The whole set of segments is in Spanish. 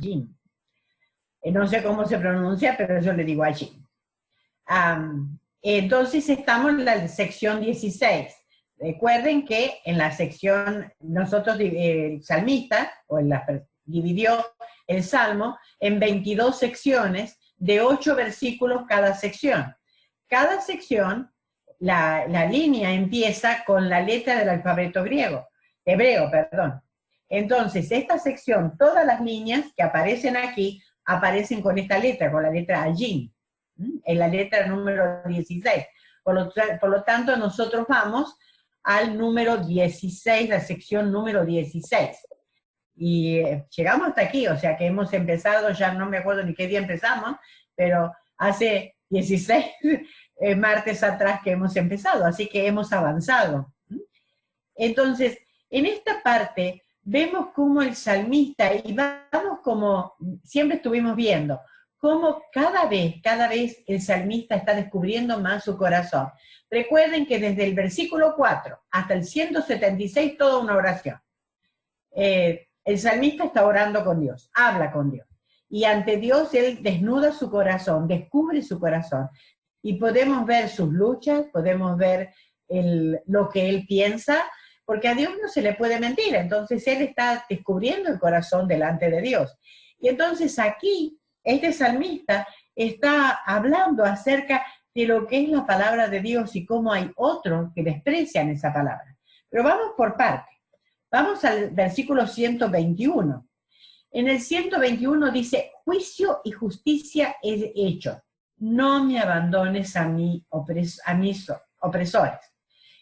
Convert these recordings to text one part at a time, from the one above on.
Ajim. No sé cómo se pronuncia, pero yo le digo Ajim. Entonces estamos en la sección 16. Recuerden que en la sección, nosotros, el salmista, dividió el Salmo en 22 secciones de 8 versículos cada sección. Cada sección, la línea empieza con la letra del alfabeto hebreo. Entonces, esta sección, todas las líneas que aparecen aquí, aparecen con esta letra, con la letra Ajim, en la letra número 16. Por lo tanto, nosotros vamos al número 16, la sección número 16. Y llegamos hasta aquí, o sea que hemos empezado, ya no me acuerdo ni qué día empezamos, pero hace 16 martes atrás que hemos empezado, así que hemos avanzado. Entonces, en esta parte vemos cómo el salmista, y vamos como siempre estuvimos viendo, cómo cada vez el salmista está descubriendo más su corazón. Recuerden que desde el versículo 4 hasta el 176, toda una oración. El salmista está orando con Dios, habla con Dios. Y ante Dios él desnuda su corazón, descubre su corazón. Y podemos ver sus luchas, podemos ver lo que él piensa, porque a Dios no se le puede mentir. Entonces él está descubriendo el corazón delante de Dios. Y entonces aquí, este salmista está hablando acerca de lo que es la palabra de Dios y cómo hay otros que desprecian esa palabra. Pero vamos por partes. Vamos al versículo 121. En el 121 dice, juicio y justicia he hecho. No me abandones a mis opresores.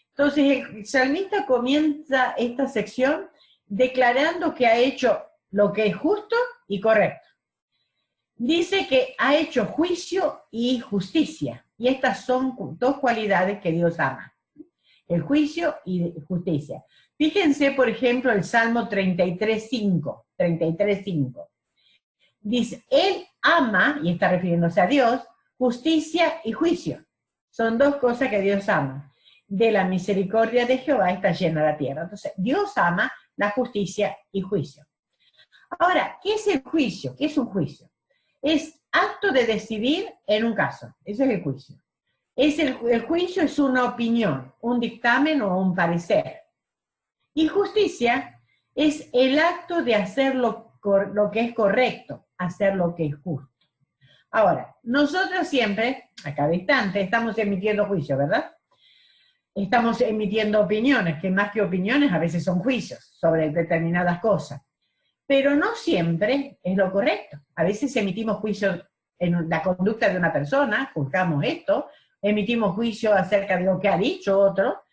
Entonces el salmista comienza esta sección declarando que ha hecho lo que es justo y correcto. Dice que ha hecho juicio y justicia. Y estas son dos cualidades que Dios ama. El juicio y justicia. Fíjense, por ejemplo, el Salmo 33.5. Dice, Él ama, y está refiriéndose a Dios, justicia y juicio. Son dos cosas que Dios ama. De la misericordia de Jehová está llena la tierra. Entonces, Dios ama la justicia y juicio. Ahora, ¿qué es el juicio? ¿Qué es un juicio? Es acto de decidir en un caso. Eso es el juicio. El juicio es una opinión, un dictamen o un parecer. Y justicia es el acto de hacer lo que es correcto, hacer lo que es justo. Ahora, nosotros siempre, a cada instante, estamos emitiendo juicio, ¿verdad? Estamos emitiendo opiniones, que más que opiniones a veces son juicios sobre determinadas cosas. Pero no siempre es lo correcto. A veces emitimos juicios en la conducta de una persona, juzgamos esto, emitimos juicio acerca de lo que ha dicho otro,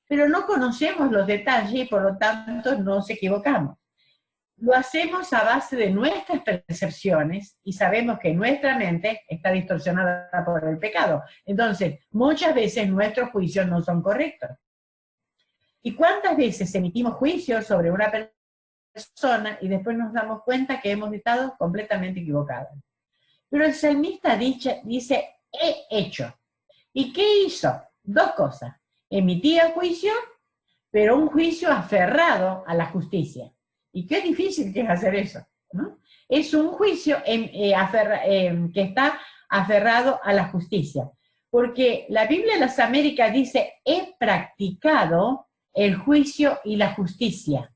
pero no conocemos los detalles y por lo tanto nos equivocamos. Lo hacemos a base de nuestras percepciones y sabemos que nuestra mente está distorsionada por el pecado. Entonces, muchas veces nuestros juicios no son correctos. ¿Y cuántas veces emitimos juicios sobre una persona y después nos damos cuenta que hemos estado completamente equivocados? Pero el salmista dice, he hecho. ¿Y qué hizo? Dos cosas. Emitía juicio, pero un juicio aferrado a la justicia. Y qué difícil que es hacer eso, ¿no? Es un juicio que está aferrado a la justicia. Porque la Biblia de las Américas dice, he practicado el juicio y la justicia.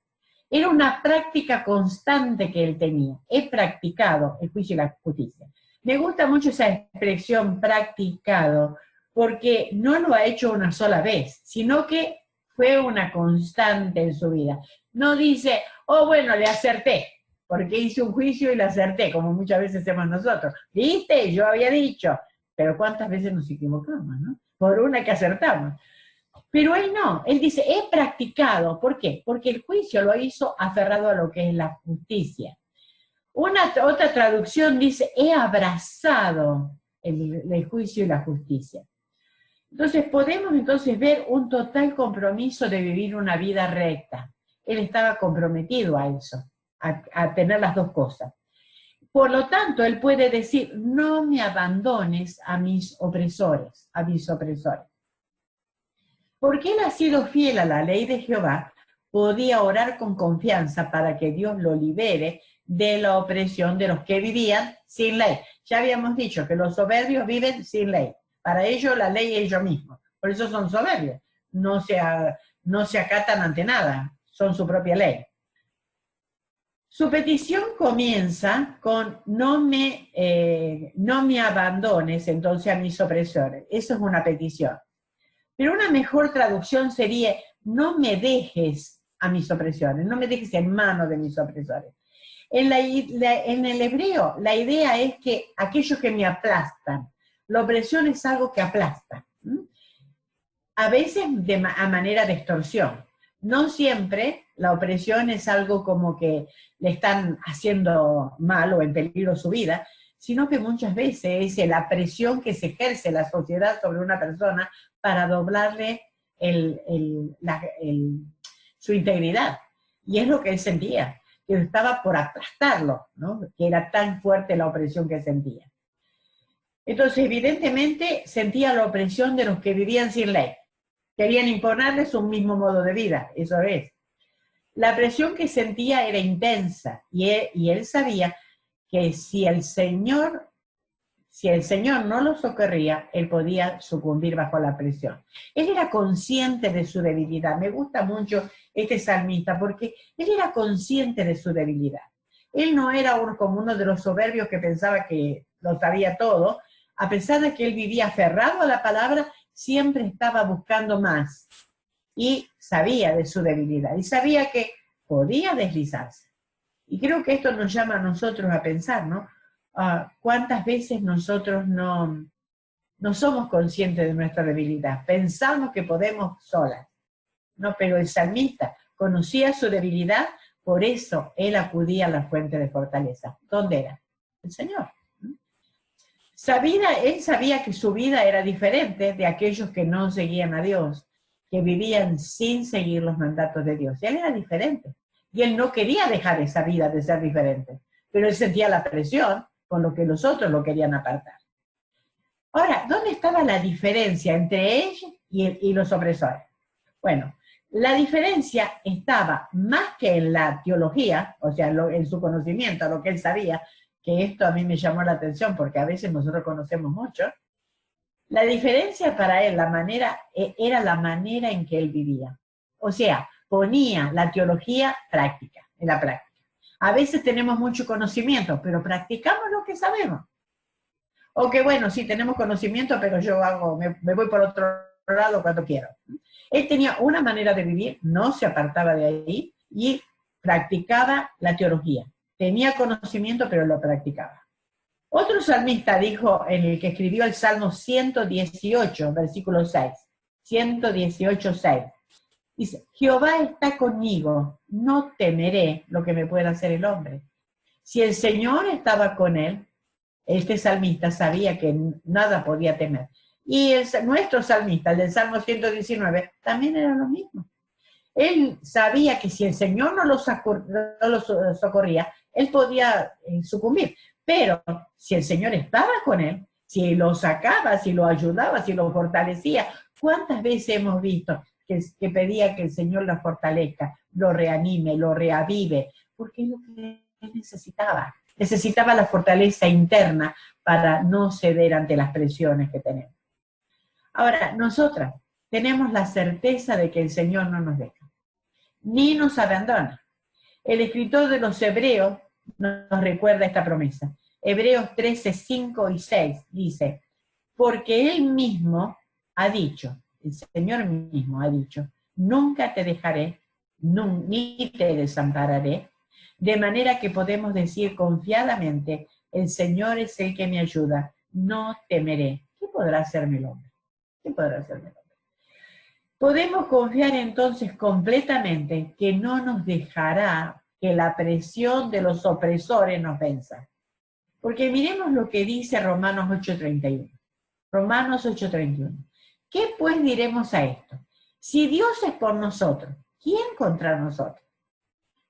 Era una práctica constante que él tenía. He practicado el juicio y la justicia. Me gusta mucho esa expresión practicado, porque no lo ha hecho una sola vez, sino que fue una constante en su vida. No dice, oh, bueno, le acerté, porque hice un juicio y le acerté, como muchas veces hacemos nosotros. ¿Viste? Yo había dicho. Pero ¿cuántas veces nos equivocamos, no? Por una que acertamos. Pero él no, él dice, he practicado. ¿Por qué? Porque el juicio lo hizo aferrado a lo que es la justicia. Otra traducción dice, he abrazado el juicio y la justicia. Entonces podemos ver un total compromiso de vivir una vida recta. Él estaba comprometido a eso, a tener las dos cosas. Por lo tanto, él puede decir, no me abandones a mis opresores, Porque él ha sido fiel a la ley de Jehová, podía orar con confianza para que Dios lo libere de la opresión de los que vivían sin ley. Ya habíamos dicho que los soberbios viven sin ley. Para ellos la ley es ellos mismos. Por eso son soberbios. No se acatan ante nada. Son su propia ley. Su petición comienza con no me abandones entonces a mis opresores. Eso es una petición. Pero una mejor traducción sería no me dejes a mis opresores, no me dejes en manos de mis opresores. En el hebreo, la idea es que aquellos que me aplastan, la opresión es algo que aplasta. A veces a manera de extorsión. No siempre la opresión es algo como que le están haciendo mal o en peligro su vida, sino que muchas veces es la presión que se ejerce la sociedad sobre una persona para doblarle su integridad. Y es lo que él sentía, que estaba por aplastarlo, ¿no? Que era tan fuerte la opresión que sentía. Entonces, evidentemente, sentía la opresión de los que vivían sin ley. Querían imponerles un mismo modo de vida, eso es. La presión que sentía era intensa, y él sabía que si el Señor no lo socorría, él podía sucumbir bajo la presión. Él era consciente de su debilidad. Me gusta mucho este salmista porque él era consciente de su debilidad. Él no era como uno de los soberbios que pensaba que lo sabía todo. A pesar de que él vivía aferrado a la palabra, siempre estaba buscando más. Y sabía de su debilidad. Y sabía que podía deslizarse. Y creo que esto nos llama a nosotros a pensar, ¿no? ¿Cuántas veces nosotros no somos conscientes de nuestra debilidad? Pensamos que podemos solas, ¿no? Pero el salmista conocía su debilidad, por eso él acudía a la fuente de fortaleza. ¿Dónde era? El Señor. Él sabía que su vida era diferente de aquellos que no seguían a Dios, que vivían sin seguir los mandatos de Dios. Él era diferente. Y él no quería dejar esa vida de ser diferente, pero él sentía la presión con lo que los otros lo querían apartar. Ahora, ¿dónde estaba la diferencia entre ellos y los opresores? Bueno, la diferencia estaba más que en la teología, o sea, en su conocimiento, lo que él sabía, que esto a mí me llamó la atención porque a veces nosotros conocemos mucho. La diferencia para él, era la manera en que él vivía. O sea, ponía la teología en la práctica. A veces tenemos mucho conocimiento, pero practicamos lo que sabemos. O que bueno, sí tenemos conocimiento, pero yo me voy por otro lado cuando quiero. Él tenía una manera de vivir, no se apartaba de ahí y practicaba la teología. Tenía conocimiento, pero lo practicaba. Otro salmista dijo, en el que escribió el Salmo 118, versículo 6, 118, 6, dice, Jehová está conmigo, no temeré lo que me pueda hacer el hombre. Si el Señor estaba con él, este salmista sabía que nada podía temer. Y nuestro salmista, el del Salmo 119, también era lo mismo. Él sabía que si el Señor no lo socorría, él podía sucumbir. Pero si el Señor estaba con él, si lo sacaba, si lo ayudaba, si lo fortalecía, ¿cuántas veces hemos visto que pedía que el Señor lo fortalezca, lo reanime, lo reavive? Porque es lo que él necesitaba. Necesitaba la fortaleza interna para no ceder ante las presiones que tenemos. Ahora, nosotras tenemos la certeza de que el Señor no nos deja, ni nos abandona. El escritor de los Hebreos nos recuerda esta promesa. Hebreos 13, 5 y 6 dice, porque Él mismo ha dicho, el Señor mismo ha dicho, nunca te dejaré, ni te desampararé, de manera que podemos decir confiadamente, el Señor es el que me ayuda, no temeré. ¿Qué podrá hacerme el hombre? ¿Qué podrá hacerme el hombre? Podemos confiar entonces completamente que no nos dejará que la presión de los opresores nos venza. Porque miremos lo que dice Romanos 8:31. Romanos 8:31. ¿Qué pues diremos a esto? Si Dios es por nosotros, ¿quién contra nosotros?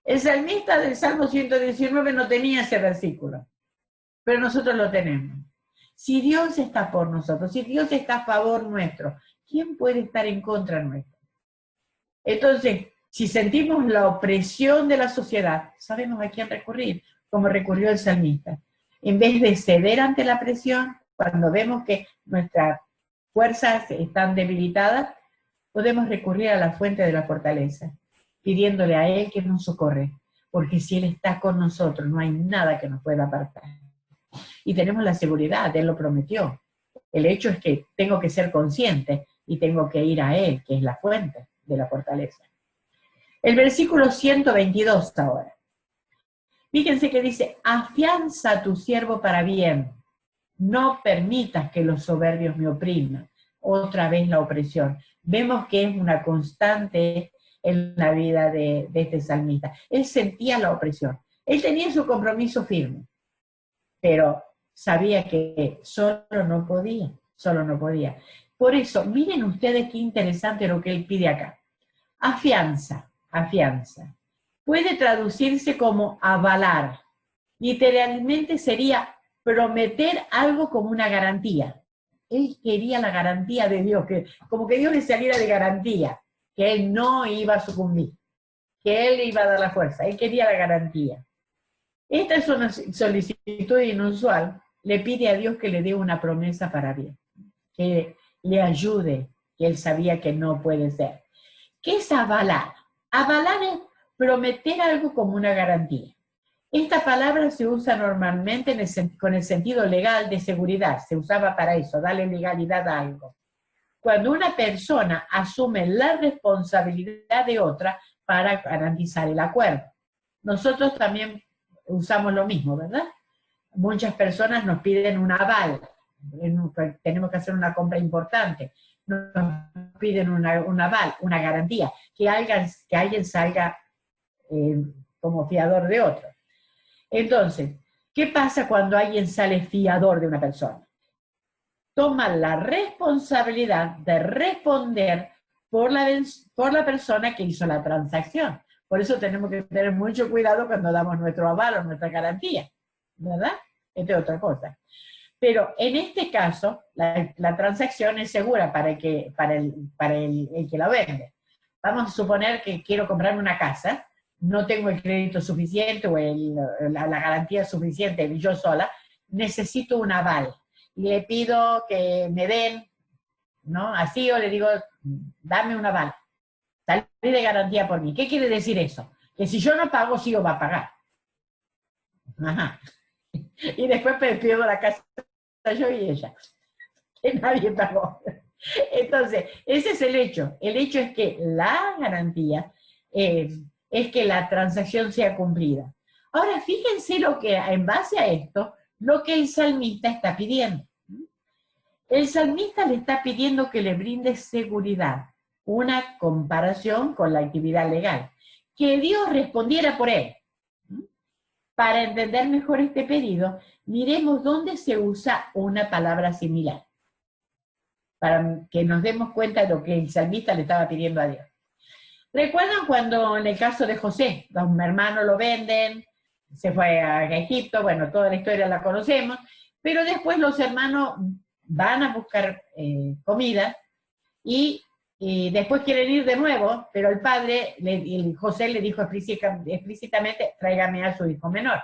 El salmista del Salmo 119 no tenía ese versículo, pero nosotros lo tenemos. Si Dios está por nosotros, si Dios está a favor nuestro, ¿quién puede estar en contra nuestro? Entonces, si sentimos la opresión de la sociedad, sabemos a quién recurrir, como recurrió el salmista. En vez de ceder ante la presión, cuando vemos que nuestras fuerzas están debilitadas, podemos recurrir a la fuente de la fortaleza, pidiéndole a Él que nos socorre, porque si Él está con nosotros, no hay nada que nos pueda apartar. Y tenemos la seguridad, Él lo prometió. El hecho es que tengo que ser consciente y tengo que ir a Él, que es la fuente de la fortaleza. El versículo 122 ahora. Fíjense que dice, afianza a tu siervo para bien, no permitas que los soberbios me opriman. Otra vez la opresión. Vemos que es una constante en la vida de este salmista. Él sentía la opresión. Él tenía su compromiso firme, pero sabía que solo no podía. Por eso, miren ustedes qué interesante lo que él pide acá. Afianza. Puede traducirse como avalar. Literalmente sería prometer algo como una garantía. Él quería la garantía de Dios, como que Dios le saliera de garantía, que él no iba a sucumbir, que él le iba a dar la fuerza. Él quería la garantía. Esta es una solicitud inusual. Le pide a Dios que le dé una promesa para bien, que le ayude, que él sabía que no puede ser. ¿Qué es avalar? Avalar es prometer algo como una garantía. Esta palabra se usa normalmente con el sentido legal de seguridad, se usaba para eso, darle legalidad a algo. Cuando una persona asume la responsabilidad de otra para garantizar el acuerdo. Nosotros también usamos lo mismo, ¿verdad? Muchas personas nos piden un aval, tenemos que hacer una compra importante, nos piden un aval, una garantía, que alguien salga como fiador de otro. Entonces, ¿qué pasa cuando alguien sale fiador de una persona? Toma la responsabilidad de responder por la persona que hizo la transacción. Por eso tenemos que tener mucho cuidado cuando damos nuestro aval o nuestra garantía, ¿verdad? Esta es otra cosa. Pero en este caso, la transacción es segura para el que la vende. Vamos a suponer que quiero comprarme una casa, no tengo el crédito suficiente o la garantía suficiente yo sola, necesito un aval. Y le pido que me den, ¿no? Así, o le digo, dame un aval. Salí de garantía por mí. ¿Qué quiere decir eso? Que si yo no pago, sí o va a pagar. Ajá. Y después pido la casa yo y ella, que nadie pagó. Entonces, ese es el hecho. El hecho es que la garantía es que la transacción sea cumplida. Ahora, fíjense en base a esto, lo que el salmista está pidiendo. El salmista le está pidiendo que le brinde seguridad, una comparación con la actividad legal, que Dios respondiera por él. Para entender mejor este pedido, miremos dónde se usa una palabra similar, para que nos demos cuenta de lo que el salmista le estaba pidiendo a Dios. ¿Recuerdan cuando en el caso de José, los hermanos lo venden, se fue a Egipto, bueno, toda la historia la conocemos, pero después los hermanos van a buscar comida y después quieren ir de nuevo, pero el padre, José le dijo explícitamente, tráigame a su hijo menor.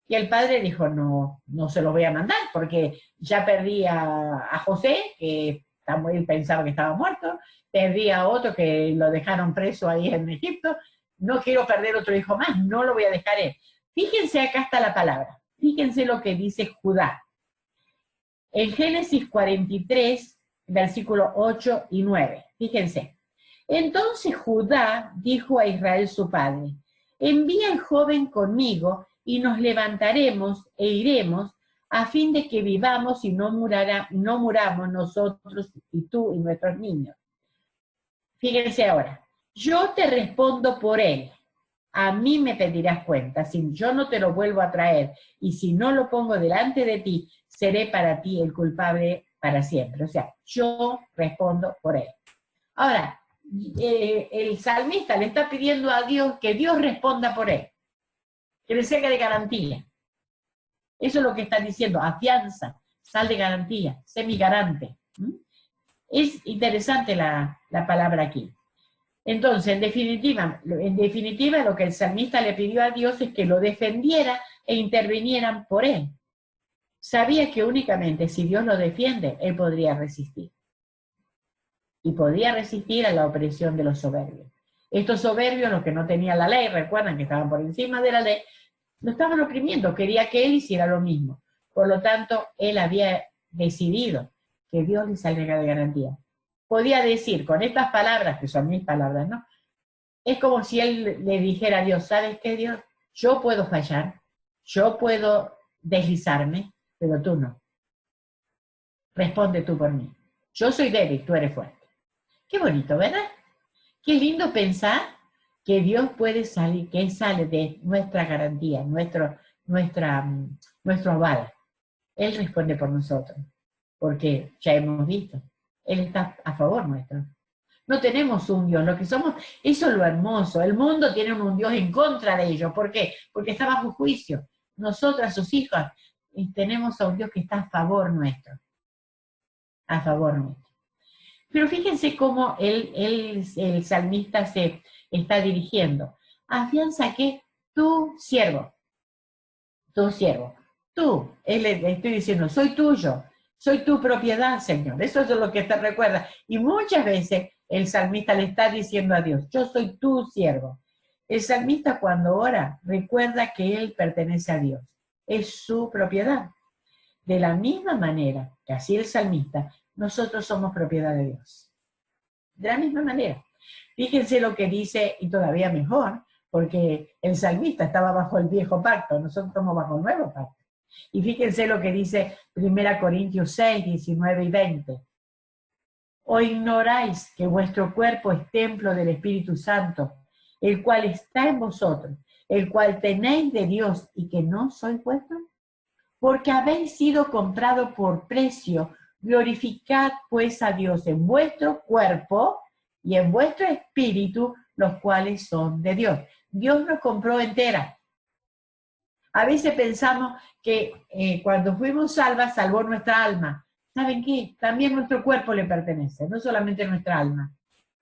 Y el padre dijo, no se lo voy a mandar, porque ya perdí a José, que él pensaba que estaba muerto, perdí a otro que lo dejaron preso ahí en Egipto, no quiero perder otro hijo más, no lo voy a dejar él. Fíjense, acá está la palabra, fíjense lo que dice Judá. En Génesis 43, versículos 8 y 9, fíjense. Entonces Judá dijo a Israel su padre, envía al joven conmigo y nos levantaremos e iremos a fin de que vivamos y no muramos nosotros y tú y nuestros niños. Fíjense ahora, yo te respondo por él, a mí me pedirás cuenta, si yo no te lo vuelvo a traer y si no lo pongo delante de ti, seré para ti el culpable para siempre. O sea, yo respondo por él. Ahora, el salmista le está pidiendo a Dios que Dios responda por él, que le sea de garantía. Eso es lo que está diciendo, afianza, sal de garantía, sé mi garante. Es interesante la palabra aquí. Entonces, en definitiva, lo que el salmista le pidió a Dios es que lo defendiera e intervinieran por él. Sabía que únicamente si Dios lo defiende, él podría resistir. Y podía resistir a la opresión de los soberbios. Estos soberbios, los que no tenían la ley, recuerdan que estaban por encima de la ley, lo estaban oprimiendo, quería que él hiciera lo mismo. Por lo tanto, él había decidido que Dios le saliera de garantía. Podía decir, con estas palabras, que son mis palabras, ¿no? Es como si él le dijera a Dios, ¿sabes qué, Dios? Yo puedo fallar, yo puedo deslizarme, pero tú no. Responde tú por mí. Yo soy débil, tú eres fuerte. Qué bonito, ¿verdad? Qué lindo pensar que Dios puede salir, que Él sale de nuestra garantía, nuestro aval. Él responde por nosotros, porque ya hemos visto, Él está a favor nuestro. No tenemos un Dios, lo que somos, eso es lo hermoso. El mundo tiene un Dios en contra de ellos. ¿Por qué? Porque está bajo juicio. Nosotras, sus hijas, tenemos a un Dios que está a favor nuestro. A favor nuestro. Pero fíjense cómo el salmista se está dirigiendo. Afianza que tu siervo, tú, él le estoy diciendo, soy tuyo, soy tu propiedad, Señor. Eso es lo que te recuerda. Y muchas veces el salmista le está diciendo a Dios, yo soy tu siervo. El salmista cuando ora recuerda que él pertenece a Dios, es su propiedad. De la misma manera que así el salmista, nosotros somos propiedad de Dios. De la misma manera. Fíjense lo que dice, y todavía mejor, porque el salmista estaba bajo el viejo pacto, nosotros estamos bajo el nuevo pacto. Y fíjense lo que dice 1 Corintios 6, 19 y 20. ¿O ignoráis que vuestro cuerpo es templo del Espíritu Santo, el cual está en vosotros, el cual tenéis de Dios y que no sois vuestros? Porque habéis sido comprado por precio, glorificad pues a Dios en vuestro cuerpo y en vuestro espíritu, los cuales son de Dios. Dios nos compró entera. A veces pensamos que cuando fuimos salvas, salvó nuestra alma. ¿Saben qué? También nuestro cuerpo le pertenece, no solamente nuestra alma.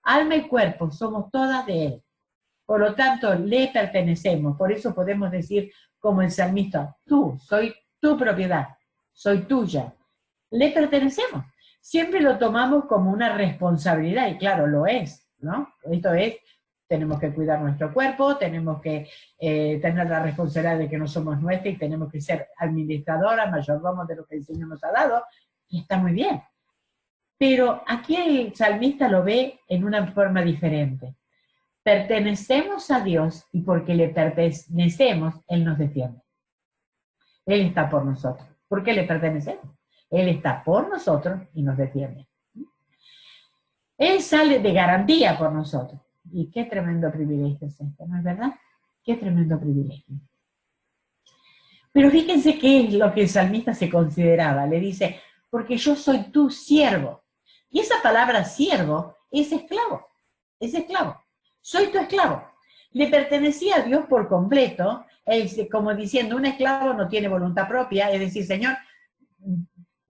Alma y cuerpo, somos todas de Él. Por lo tanto, le pertenecemos. Por eso podemos decir, como el salmista, tú, soy tu propiedad, soy tuya. Le pertenecemos. Siempre lo tomamos como una responsabilidad, y claro, lo es, ¿no? Esto es, tenemos que cuidar nuestro cuerpo, tenemos que tener la responsabilidad de que no somos nuestros y tenemos que ser administradoras, mayordomos de lo que el Señor nos ha dado, y está muy bien. Pero aquí el salmista lo ve en una forma diferente. Pertenecemos a Dios y porque le pertenecemos, Él nos defiende. Él está por nosotros. ¿Por qué le pertenecemos? Él está por nosotros y nos defiende. Él sale de garantía por nosotros. Y qué tremendo privilegio es este, ¿no es verdad? Qué tremendo privilegio. Pero fíjense qué es lo que el salmista se consideraba. Le dice, porque yo soy tu siervo. Y esa palabra siervo es esclavo. Es esclavo. Soy tu esclavo. Le pertenecía a Dios por completo, como diciendo, un esclavo no tiene voluntad propia, es decir, Señor,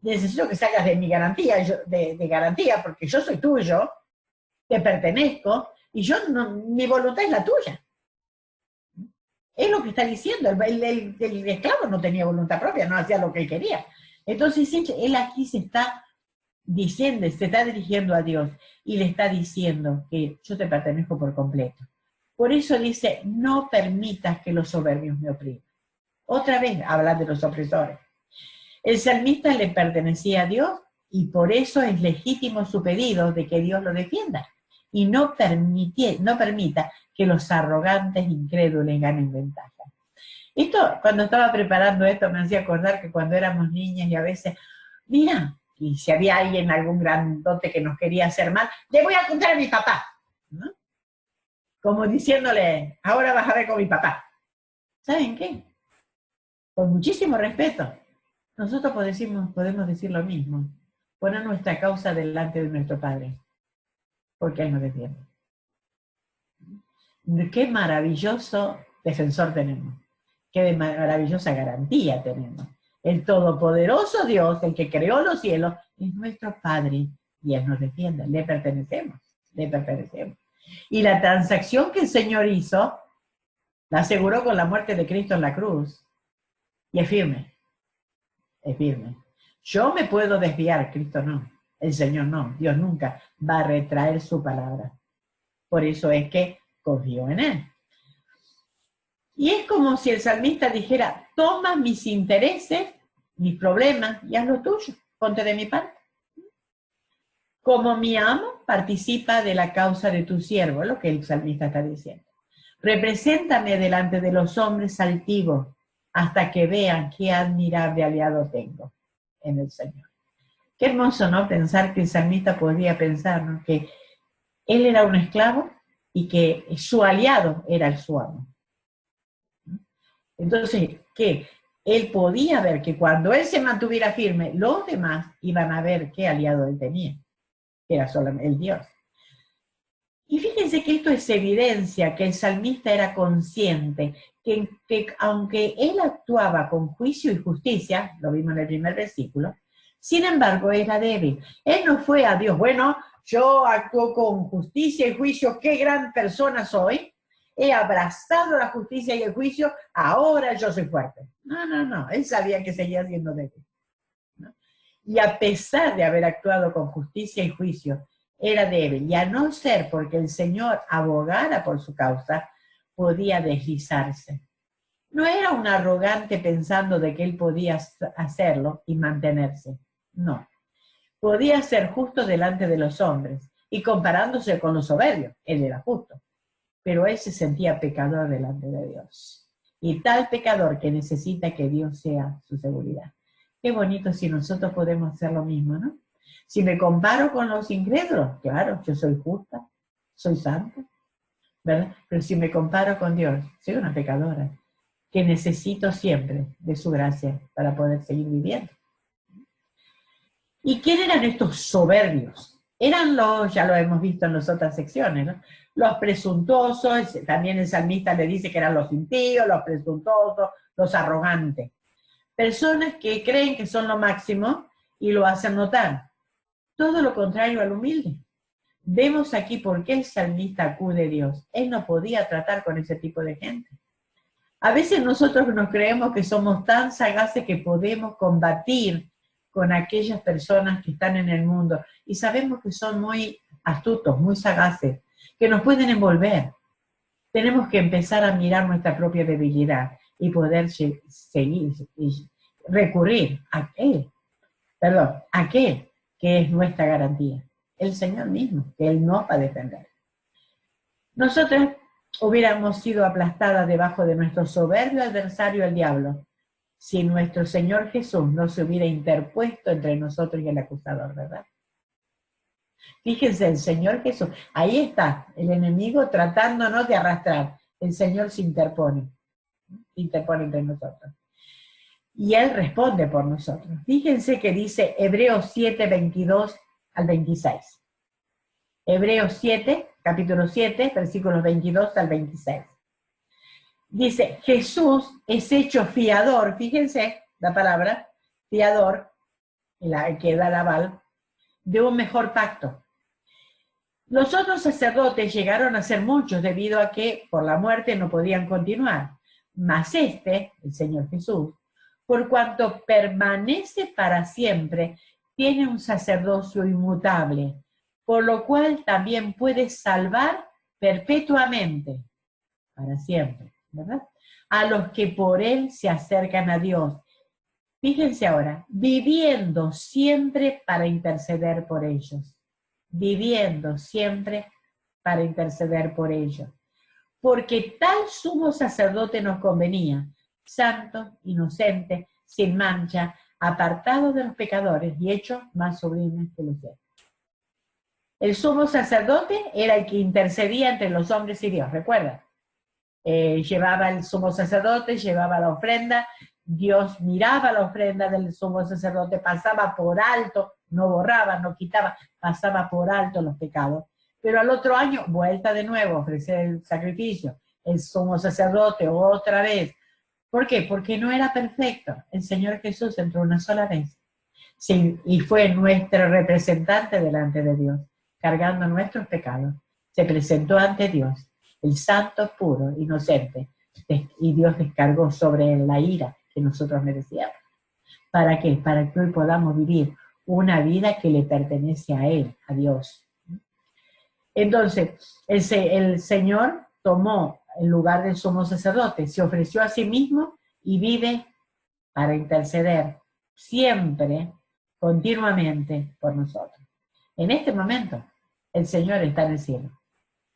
necesito que salgas de mi garantía, de garantía, porque yo soy tuyo, te pertenezco, y mi voluntad es la tuya. Es lo que está diciendo, el esclavo no tenía voluntad propia, no hacía lo que él quería. Entonces, él aquí se está diciendo, se está dirigiendo a Dios, y le está diciendo que yo te pertenezco por completo. Por eso dice, no permitas que los soberbios me opriman. Otra vez habla de los opresores. El salmista le pertenecía a Dios y por eso es legítimo su pedido de que Dios lo defienda y no permita que los arrogantes incrédulos ganen ventaja. Esto, cuando estaba preparando esto, me hacía acordar que cuando éramos niñas y a veces, mira, y si había alguien, algún grandote que nos quería hacer mal, le voy a contar a mi papá, ¿no? Como diciéndole, ahora vas a ver con mi papá. ¿Saben qué? Con muchísimo respeto, nosotros podemos decir lo mismo, poner nuestra causa delante de nuestro Padre, porque Él nos defiende. Qué maravilloso defensor tenemos, qué maravillosa garantía tenemos. El todopoderoso Dios, el que creó los cielos, es nuestro Padre y Él nos defiende, le pertenecemos. Y la transacción que el Señor hizo, la aseguró con la muerte de Cristo en la cruz. Y es firme, es firme. Yo me puedo desviar, Cristo no. El Señor no. Dios nunca va a retraer su palabra. Por eso es que confío en Él. Y es como si el salmista dijera, toma mis intereses, mis problemas, y haz lo tuyo, ponte de mi parte. Como mi amo participa de la causa de tu siervo, lo que el salmista está diciendo. Represéntame delante de los hombres altivos, hasta que vean qué admirable aliado tengo en el Señor. Qué hermoso, ¿no? Pensar que el salmista podía pensar, ¿no?, que él era un esclavo y que su aliado era el su amo. Entonces, que él podía ver que cuando él se mantuviera firme, los demás iban a ver qué aliado él tenía, que era solamente el Dios. Y fíjense que esto es evidencia que el salmista era consciente que aunque él actuaba con juicio y justicia, lo vimos en el primer versículo, sin embargo era débil. Él no fue a Dios, bueno, yo actúo con justicia y juicio, qué gran persona soy, he abrazado la justicia y el juicio, ahora yo soy fuerte. No, él sabía que seguía siendo débil, ¿no? Y a pesar de haber actuado con justicia y juicio, era débil, y a no ser porque el Señor abogara por su causa, podía deslizarse. No era un arrogante pensando de que él podía hacerlo y mantenerse, no. Podía ser justo delante de los hombres, y comparándose con los soberbios, él era justo, pero él se sentía pecador delante de Dios, y tal pecador que necesita que Dios sea su seguridad. Qué bonito si nosotros podemos hacer lo mismo, ¿no? Si me comparo con los incrédulos, claro, yo soy justa, soy santa, ¿verdad? Pero si me comparo con Dios, soy una pecadora, que necesito siempre de su gracia para poder seguir viviendo. ¿Y quién eran estos soberbios? Eran los, ya lo hemos visto en las otras secciones, ¿no?, los presuntuosos, también el salmista le dice que eran los impíos, los presuntuosos, los arrogantes. Personas que creen que son lo máximo y lo hacen notar. Todo lo contrario al humilde. Vemos aquí por qué el salmista acude a Dios. Él no podía tratar con ese tipo de gente. A veces nosotros nos creemos que somos tan sagaces que podemos combatir con aquellas personas que están en el mundo y sabemos que son muy astutos, muy sagaces, que nos pueden envolver. Tenemos que empezar a mirar nuestra propia debilidad y poder seguir y recurrir a aquel que es nuestra garantía, el Señor mismo, que Él nos va a defender. Nosotros hubiéramos sido aplastadas debajo de nuestro soberbio adversario, el diablo, si nuestro Señor Jesús no se hubiera interpuesto entre nosotros y el acusador, ¿verdad? Fíjense, el Señor Jesús, ahí está, el enemigo tratándonos de arrastrar, el Señor se interpone entre nosotros. Y Él responde por nosotros. Fíjense que dice Hebreos 7, 22 al 26. Hebreos 7, capítulo 7, versículos 22 al 26. Dice, Jesús es hecho fiador, fíjense la palabra, fiador, la que da el aval, de un mejor pacto. Los otros sacerdotes llegaron a ser muchos debido a que por la muerte no podían continuar. Mas el Señor Jesús, por cuanto permanece para siempre, tiene un sacerdocio inmutable, por lo cual también puede salvar perpetuamente, para siempre, ¿verdad?, a los que por él se acercan a Dios. Fíjense ahora, viviendo siempre para interceder por ellos. Viviendo siempre para interceder por ellos. Porque tal sumo sacerdote nos convenía, santo, inocente, sin mancha, apartado de los pecadores y hecho más sublime que los cielos. El sumo sacerdote era el que intercedía entre los hombres y Dios, ¿recuerdan? Llevaba el sumo sacerdote, llevaba la ofrenda, Dios miraba la ofrenda del sumo sacerdote, pasaba por alto, no borraba, no quitaba, pasaba por alto los pecados. Pero al otro año, vuelta de nuevo, ofrecer el sacrificio, el sumo sacerdote otra vez. ¿Por qué? Porque no era perfecto. El Señor Jesús entró una sola vez. Sí, y fue nuestro representante delante de Dios, cargando nuestros pecados. Se presentó ante Dios, el santo, puro, inocente, y Dios descargó sobre él la ira que nosotros merecíamos. ¿Para qué? Para que hoy podamos vivir una vida que le pertenece a Él, a Dios. Entonces, el Señor tomó el lugar del sumo sacerdote, se ofreció a sí mismo y vive para interceder siempre, continuamente, por nosotros. En este momento, el Señor está en el cielo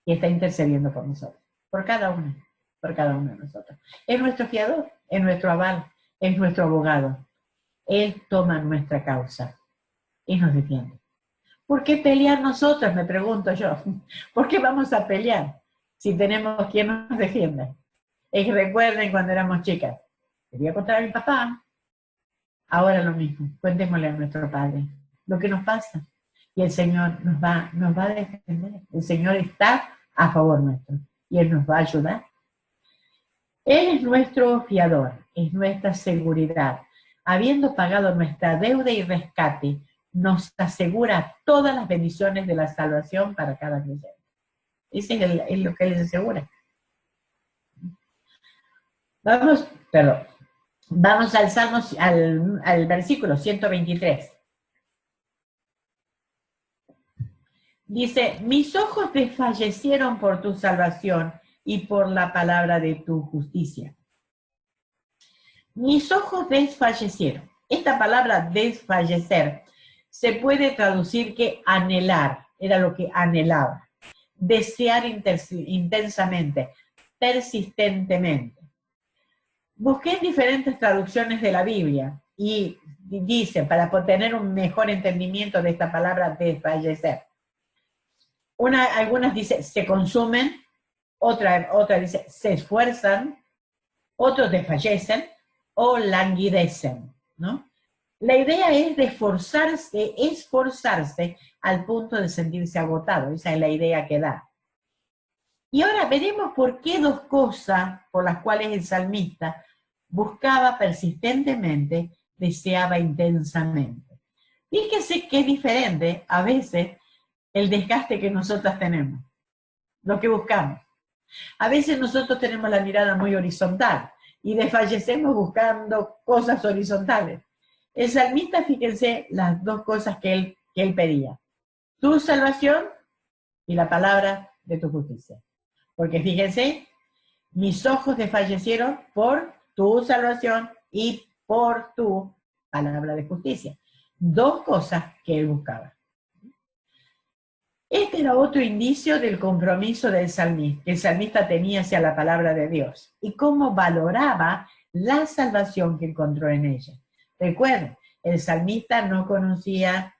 y está intercediendo por nosotros, por cada uno de nosotros. Es nuestro fiador, es nuestro aval, es nuestro abogado. Él toma nuestra causa y nos defiende. ¿Por qué pelear nosotros? Me pregunto yo. ¿Por qué vamos a pelear si tenemos quien nos defienda? Y recuerden cuando éramos chicas, quería contar a mi papá. Ahora lo mismo, cuéntemosle a nuestro Padre lo que nos pasa. Y el Señor nos va a defender. El Señor está a favor nuestro y Él nos va a ayudar. Él es nuestro fiador, es nuestra seguridad. Habiendo pagado nuestra deuda y rescate, nos asegura todas las bendiciones de la salvación para cada creyente. Ese es lo que les asegura. Vamos al Salmo, al versículo 123. Dice, mis ojos desfallecieron por tu salvación y por la palabra de tu justicia. Mis ojos desfallecieron. Esta palabra desfallecer se puede traducir que anhelar, era lo que anhelaba. Desear intensamente, persistentemente. Busqué diferentes traducciones de la Biblia y dice, para tener un mejor entendimiento de esta palabra desfallecer. Algunas dicen se consumen, otra dice se esfuerzan, otros desfallecen o languidecen, ¿no? La idea es de esforzarse al punto de sentirse agotado. Esa es la idea que da. Y ahora veremos por qué dos cosas por las cuales el salmista buscaba persistentemente, deseaba intensamente. Fíjese que es diferente a veces el desgaste que nosotras tenemos, lo que buscamos. A veces nosotros tenemos la mirada muy horizontal y desfallecemos buscando cosas horizontales. El salmista, fíjense las dos cosas que él pedía. Tu salvación y la palabra de tu justicia. Porque fíjense, mis ojos desfallecieron por tu salvación y por tu palabra de justicia. Dos cosas que él buscaba. Este era otro indicio del compromiso del salmista, que el salmista tenía hacia la palabra de Dios y cómo valoraba la salvación que encontró en ella. Recuerden, el salmista no conocía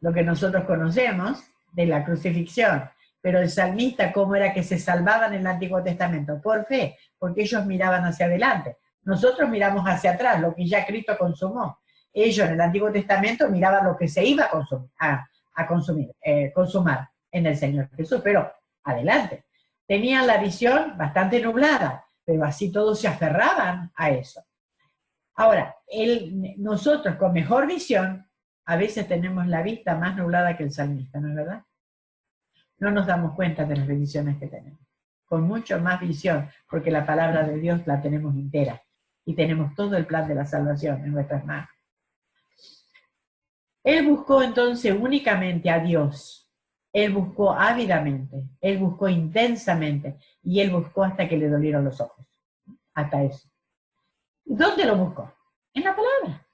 lo que nosotros conocemos de la crucifixión, pero el salmista, ¿cómo era que se salvaban en el Antiguo Testamento? Por fe, porque ellos miraban hacia adelante. Nosotros miramos hacia atrás, lo que ya Cristo consumó. Ellos en el Antiguo Testamento miraban lo que se iba a consumar en el Señor Jesús, pero adelante. Tenían la visión bastante nublada, pero así todos se aferraban a eso. Ahora, nosotros con mejor visión, a veces tenemos la vista más nublada que el salmista, ¿no es verdad? No nos damos cuenta de las bendiciones que tenemos. Con mucho más visión, porque la palabra de Dios la tenemos entera y tenemos todo el plan de la salvación en nuestras manos. Él buscó entonces únicamente a Dios. Él buscó ávidamente, él buscó intensamente y él buscó hasta que le dolieron los ojos. Hasta eso. ¿Dónde lo buscó? En la palabra.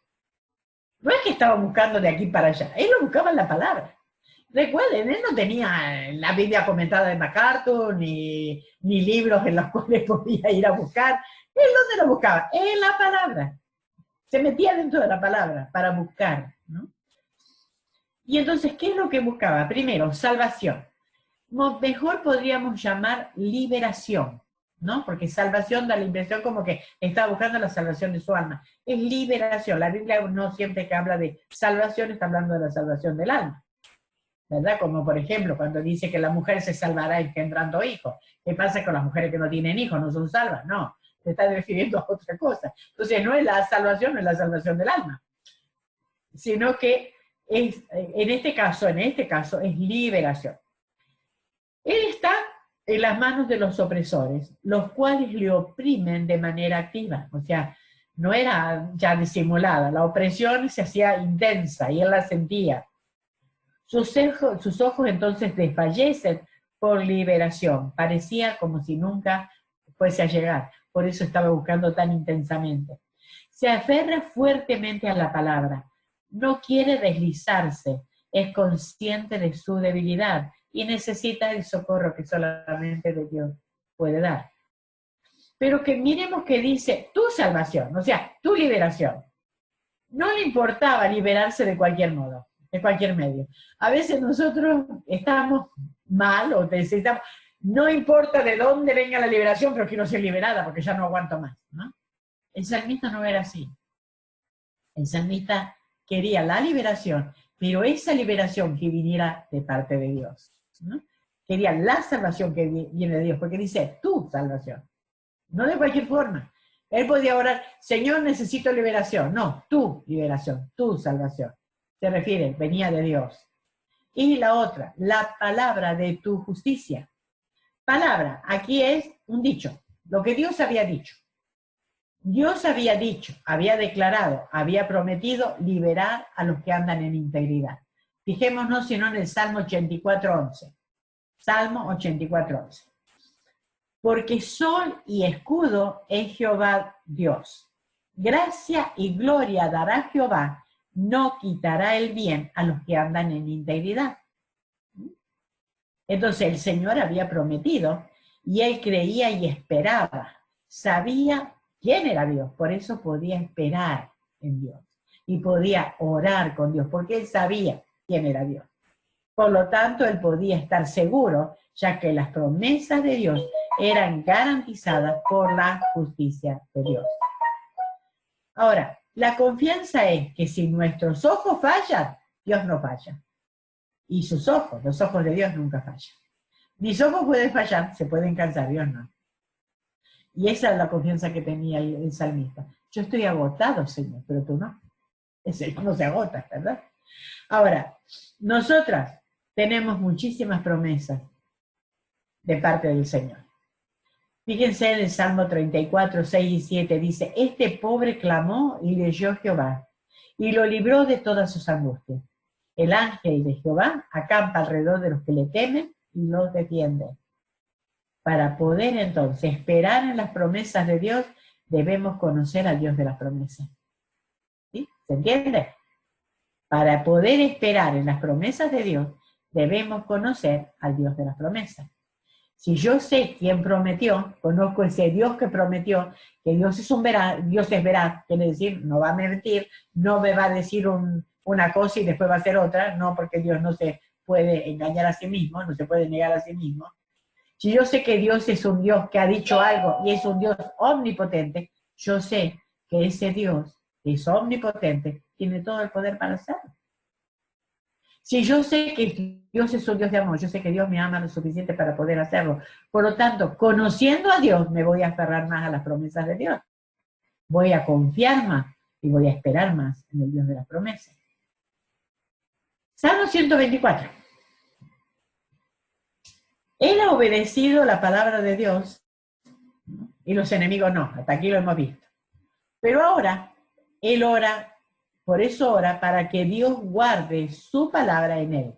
No es que estaba buscando de aquí para allá, él lo buscaba en la palabra. Recuerden, él no tenía la Biblia comentada de MacArthur, ni libros en los cuales podía ir a buscar. ¿Él dónde lo buscaba? En la palabra. Se metía dentro de la palabra para buscar, ¿no? Y entonces, ¿qué es lo que buscaba? Primero, salvación. Mejor podríamos llamar liberación, ¿no? Porque salvación da la impresión como que estaba buscando la salvación de su alma. Es liberación. La Biblia no siempre que habla de salvación está hablando de la salvación del alma, ¿verdad? Como por ejemplo cuando dice que la mujer se salvará engendrando hijos. ¿Qué pasa con las mujeres que no tienen hijos? ¿No son salvas? No, se está refiriendo a otra cosa. Entonces no es la salvación del alma, sino que en este caso es liberación. Él está en las manos de los opresores, los cuales le oprimen de manera activa. O sea, no era ya disimulada, la opresión se hacía intensa y él la sentía. Sus ojos entonces desfallecen por liberación, parecía como si nunca fuese a llegar, por eso estaba buscando tan intensamente. Se aferra fuertemente a la palabra, no quiere deslizarse, es consciente de su debilidad y necesita el socorro que solamente de Dios puede dar. Pero que miremos que dice tu salvación, o sea, tu liberación. No le importaba liberarse de cualquier modo, de cualquier medio. A veces nosotros estamos mal o necesitamos, no importa de dónde venga la liberación, pero quiero ser liberada porque ya no aguanto más, ¿no? El salmista no era así. El salmista quería la liberación, pero esa liberación que viniera de parte de Dios, ¿no? Quería la salvación que viene de Dios, porque dice tu salvación, no de cualquier forma. Él podía orar, Señor, necesito liberación. No, tu liberación, tu salvación. Se refiere, venía de Dios. Y la otra, la palabra de tu justicia. Palabra, aquí es un dicho, lo que Dios había dicho. Dios había dicho, había declarado, había prometido liberar a los que andan en integridad. Fijémonos si no en el Salmo 84:11. Salmo 84:11. Porque sol y escudo es Jehová Dios. Gracia y gloria dará Jehová, no quitará el bien a los que andan en integridad. Entonces el Señor había prometido y él creía y esperaba. Sabía quién era Dios, por eso podía esperar en Dios y podía orar con Dios, porque él sabía quién era Dios. Por lo tanto, él podía estar seguro, ya que las promesas de Dios eran garantizadas por la justicia de Dios. Ahora, la confianza es que si nuestros ojos fallan, Dios no falla. Y sus ojos, los ojos de Dios nunca fallan. Mis ojos pueden fallar, se pueden cansar, Dios no. Y esa es la confianza que tenía el salmista. Yo estoy agotado, Señor, pero tú no. El Señor no se agota, ¿verdad? Ahora, nosotras tenemos muchísimas promesas de parte del Señor. Fíjense en el Salmo 34, 6 y 7, dice, este pobre clamó y le oyó Jehová, y lo libró de todas sus angustias. El ángel de Jehová acampa alrededor de los que le temen y los defiende. Para poder entonces esperar en las promesas de Dios, debemos conocer al Dios de las promesas. ¿Sí? ¿Se entiende? Para poder esperar en las promesas de Dios, debemos conocer al Dios de las promesas. Si yo sé quién prometió, conozco ese Dios que prometió, que Dios es veraz, quiere decir, no va a mentir, no me va a decir una cosa y después va a hacer otra, no, porque Dios no se puede engañar a sí mismo, no se puede negar a sí mismo. Si yo sé que Dios es un Dios que ha dicho algo y es un Dios omnipotente, yo sé que ese Dios que es omnipotente tiene todo el poder para hacerlo. Si yo sé que Dios es un Dios de amor, yo sé que Dios me ama lo suficiente para poder hacerlo. Por lo tanto, conociendo a Dios, me voy a aferrar más a las promesas de Dios. Voy a confiar más y voy a esperar más en el Dios de las promesas. Salmo 124. Él ha obedecido la palabra de Dios y los enemigos no. Hasta aquí lo hemos visto. Pero ahora, él ora, por eso ora, para que Dios guarde su palabra en él.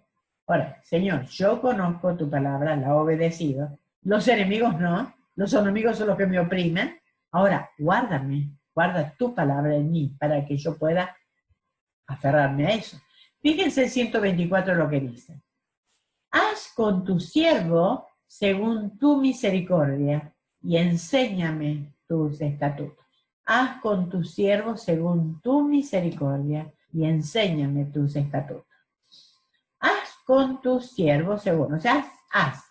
Ahora, Señor, yo conozco tu palabra, la he obedecido. Los enemigos no. Los enemigos son los que me oprimen. Ahora, guárdame, guarda tu palabra en mí para que yo pueda aferrarme a eso. Fíjense el 124 lo que dice. Haz con tu siervo según tu misericordia y enséñame tus estatutos. Haz con tu siervo según tu misericordia y enséñame tus estatutos. Haz con tu siervo según, o sea, haz.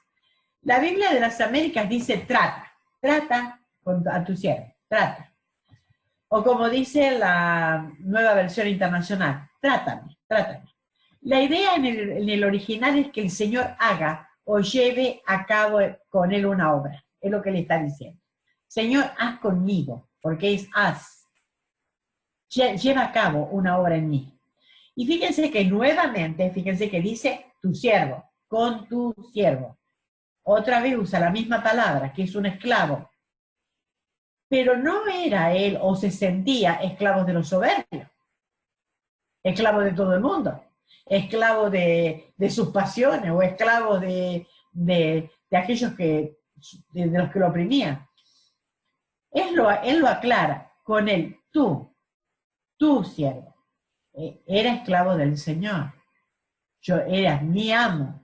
La Biblia de las Américas dice trata a tu siervo, trata. O como dice la nueva versión internacional, trátame. La idea en el original es que el Señor haga o lleve a cabo con él una obra. Es lo que le está diciendo. Señor, haz conmigo, porque es haz. Lleva a cabo una obra en mí. Y fíjense que nuevamente, fíjense que dice tu siervo, con tu siervo. Otra vez usa la misma palabra, que es un esclavo. pero no era él o se sentía esclavo de los soberbios, esclavo de todo el mundo, esclavo de sus pasiones o esclavo de aquellos de los que lo oprimían. Él lo aclara con el tú siervo, era esclavo del Señor, yo era mi amo,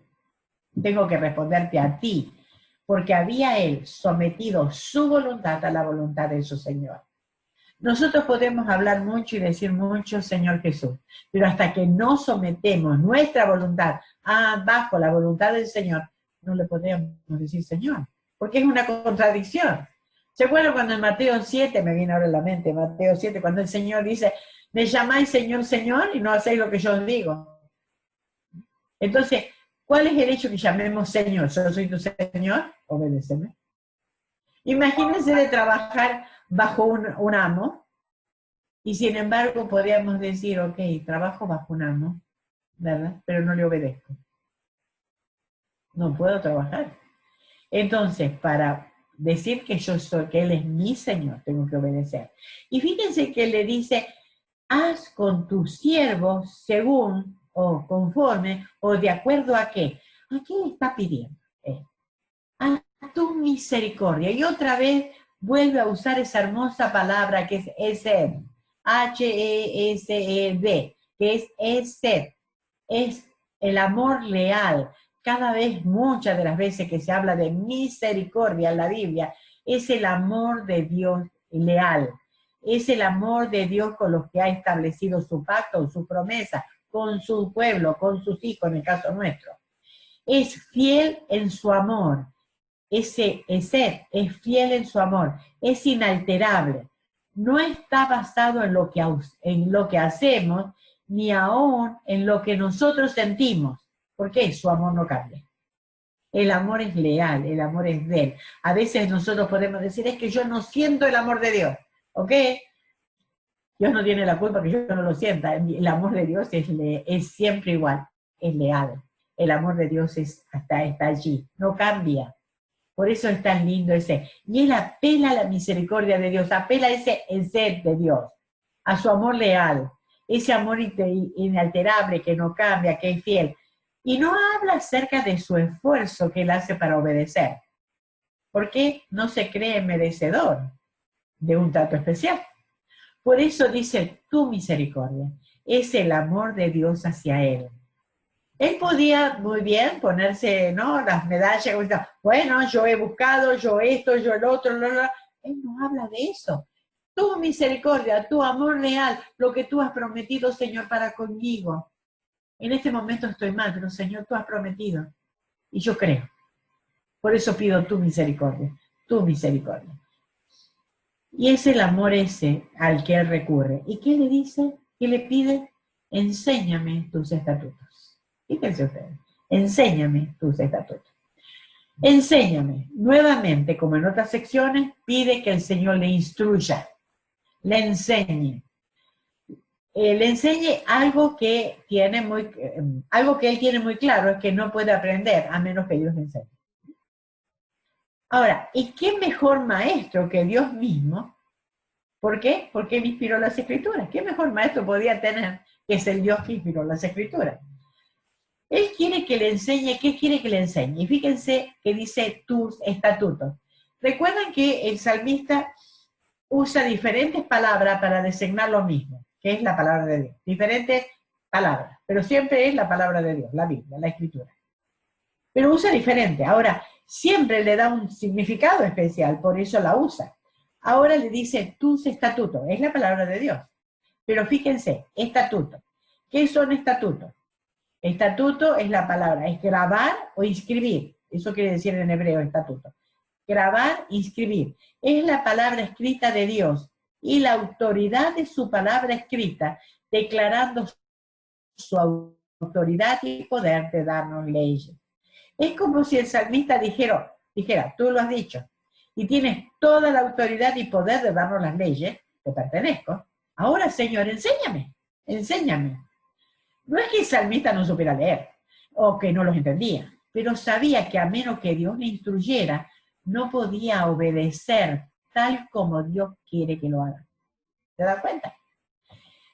tengo que responderte a ti, porque había él sometido su voluntad a la voluntad de su Señor. Nosotros podemos hablar mucho y decir mucho, Señor Jesús, pero hasta que no sometemos nuestra voluntad bajo la voluntad del Señor, no le podemos decir Señor, porque es una contradicción. ¿Se acuerdan cuando en Mateo 7, me viene ahora a la mente, Mateo 7, cuando el Señor dice, me llamáis Señor, Señor, y no hacéis lo que yo os digo? Entonces, ¿cuál es el hecho que llamemos Señor? Yo soy tu Señor, obedéceme. Imagínense de trabajar bajo un amo, y sin embargo podríamos decir, ok, trabajo bajo un amo, ¿verdad? Pero no le obedezco. No puedo trabajar. Entonces, para decir que que Él es mi Señor, tengo que obedecer. Y fíjense que le dice, haz con tu siervo según, o conforme, o de acuerdo a qué. ¿A qué está pidiendo? A tu misericordia. Y otra vez vuelve a usar esa hermosa palabra que es Hesed, H-E-S-E-D, que es Hesed, es el amor leal. Cada vez, muchas de las veces que se habla de misericordia en la Biblia, es el amor de Dios leal, es el amor de Dios con los que ha establecido su pacto, su promesa, con su pueblo, con sus hijos, en el caso nuestro. Es fiel en su amor. Ese ser es fiel en su amor, es inalterable, no está basado en lo que hacemos, ni aún en lo que nosotros sentimos, porque su amor no cambia. El amor es leal, el amor es de Él. A veces nosotros podemos decir, es que yo no siento el amor de Dios, ¿ok? Dios no tiene la culpa que yo no lo sienta, el amor de Dios es siempre igual, es leal. El amor de Dios está allí, no cambia. Por eso es tan lindo ese. Y él apela a la misericordia de Dios, apela a ese ser de Dios, a su amor leal, ese amor inalterable que no cambia, que es fiel. Y no habla acerca de su esfuerzo que él hace para obedecer, porque no se cree merecedor de un trato especial. Por eso dice, tu misericordia es el amor de Dios hacia él. Él podía muy bien ponerse, ¿no?, las medallas, bueno, yo he buscado, yo esto, yo el otro, Él no habla de eso. Tu misericordia, tu amor real, lo que tú has prometido, Señor, para conmigo. En este momento estoy mal, pero Señor, tú has prometido. Y yo creo. Por eso pido tu misericordia, tu misericordia. Y es el amor ese al que Él recurre. ¿Y qué le dice? ¿Qué le pide? Enséñame tus estatutos. Fíjense ustedes, enséñame tus estatutos. Enséñame, nuevamente, como en otras secciones, pide que el Señor le instruya, le enseñe. Le enseñe algo que él tiene muy claro, es que no puede aprender a menos que Dios le enseñe. Ahora, ¿y qué mejor maestro que Dios mismo? ¿Por qué? Porque Él inspiró las Escrituras. ¿Qué mejor maestro podía tener que es el Dios que inspiró las Escrituras? Él quiere que le enseñe, ¿qué quiere que le enseñe? Y fíjense que dice tus estatutos. Recuerdan que el salmista usa diferentes palabras para designar lo mismo, que es la palabra de Dios. Diferentes palabras, pero siempre es la palabra de Dios, la Biblia, la Escritura. Pero usa diferente. Ahora, siempre le da un significado especial, por eso la usa. Ahora le dice tus estatutos, es la palabra de Dios. Pero fíjense, estatutos. ¿Qué son estatutos? Estatuto es la palabra, es grabar o inscribir. Eso quiere decir en hebreo estatuto. Grabar, inscribir. Es la palabra escrita de Dios y la autoridad de su palabra escrita, declarando su autoridad y poder de darnos leyes. Es como si el salmista dijera, tú lo has dicho, y tienes toda la autoridad y poder de darnos las leyes, te pertenezco. Ahora, Señor, enséñame. No es que el salmista no supiera leer, o que no los entendía, pero sabía que a menos que Dios le instruyera, no podía obedecer tal como Dios quiere que lo haga. ¿Te das cuenta?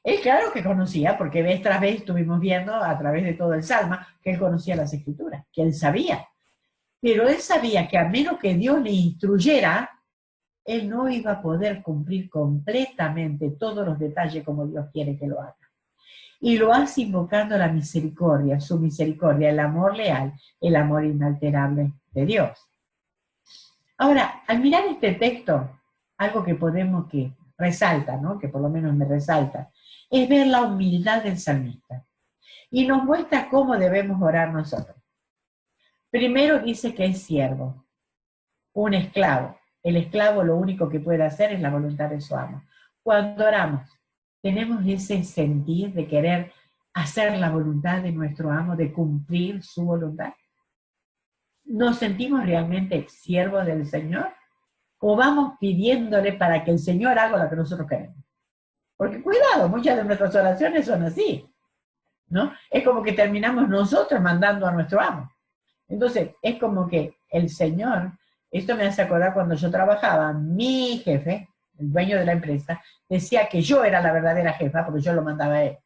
Él claro que conocía, porque vez tras vez estuvimos viendo a través de todo el Salmo, que él conocía las Escrituras, que él sabía. Pero él sabía que a menos que Dios le instruyera, él no iba a poder cumplir completamente todos los detalles como Dios quiere que lo haga. Y lo hace invocando la misericordia, su misericordia, el amor leal, el amor inalterable de Dios. Ahora, al mirar este texto, algo que podemos que resalta, ¿no? Que por lo menos me resalta, es ver la humildad del salmista. Y nos muestra cómo debemos orar nosotros. Primero dice que es siervo, un esclavo. El esclavo lo único que puede hacer es la voluntad de su amo. Cuando oramos, tenemos ese sentir de querer hacer la voluntad de nuestro amo, de cumplir su voluntad. ¿Nos sentimos realmente siervos del Señor? ¿O vamos pidiéndole para que el Señor haga lo que nosotros queremos? Porque cuidado, muchas de nuestras oraciones son así, ¿no? Es como que terminamos nosotros mandando a nuestro amo. Entonces, es como que el Señor, esto me hace acordar cuando yo trabajaba, mi jefe, el dueño de la empresa, decía que yo era la verdadera jefa porque yo lo mandaba a él.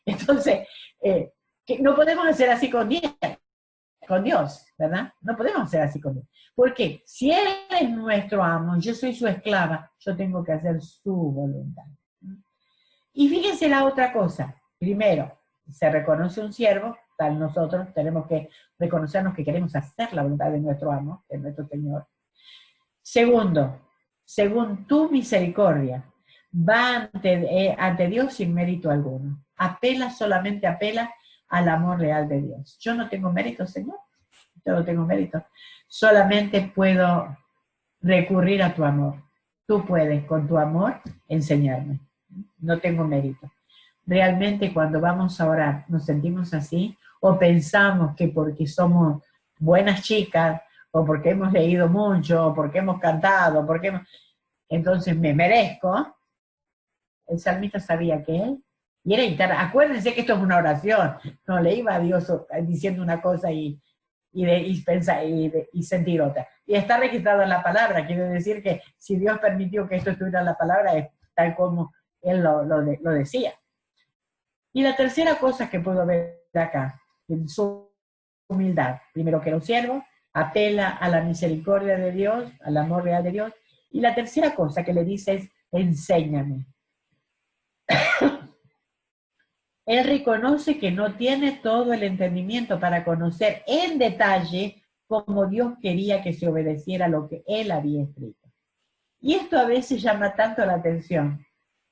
Entonces, que no podemos hacer así con Dios, ¿verdad? No podemos hacer así con Dios. Porque si Él es nuestro amo, yo soy su esclava, yo tengo que hacer su voluntad. Y fíjense la otra cosa. Primero, se reconoce un siervo, tal nosotros tenemos que reconocernos que queremos hacer la voluntad de nuestro amo, de nuestro Señor. Segundo, según tu misericordia, va ante Dios sin mérito alguno. Solamente apela al amor real de Dios. Yo no tengo mérito, Señor. Yo no tengo mérito. Solamente puedo recurrir a tu amor. Tú puedes, con tu amor, enseñarme. No tengo mérito. Realmente cuando vamos a orar, nos sentimos así, o pensamos que porque somos buenas chicas, o porque hemos leído mucho, o porque hemos cantado, entonces me merezco. El salmista sabía que él, y era interno. Acuérdense que esto es una oración, no le iba a Dios diciendo una cosa y pensar y sentir otra. Y está registrado en la palabra, quiere decir que si Dios permitió que esto estuviera en la palabra, es tal como él lo decía. Y la tercera cosa que puedo ver acá, en su humildad, primero que era un siervo, apela a la misericordia de Dios, al amor real de Dios, y la tercera cosa que le dice es, enséñame. Él reconoce que no tiene todo el entendimiento para conocer en detalle cómo Dios quería que se obedeciera lo que él había escrito. Y esto a veces llama tanto la atención,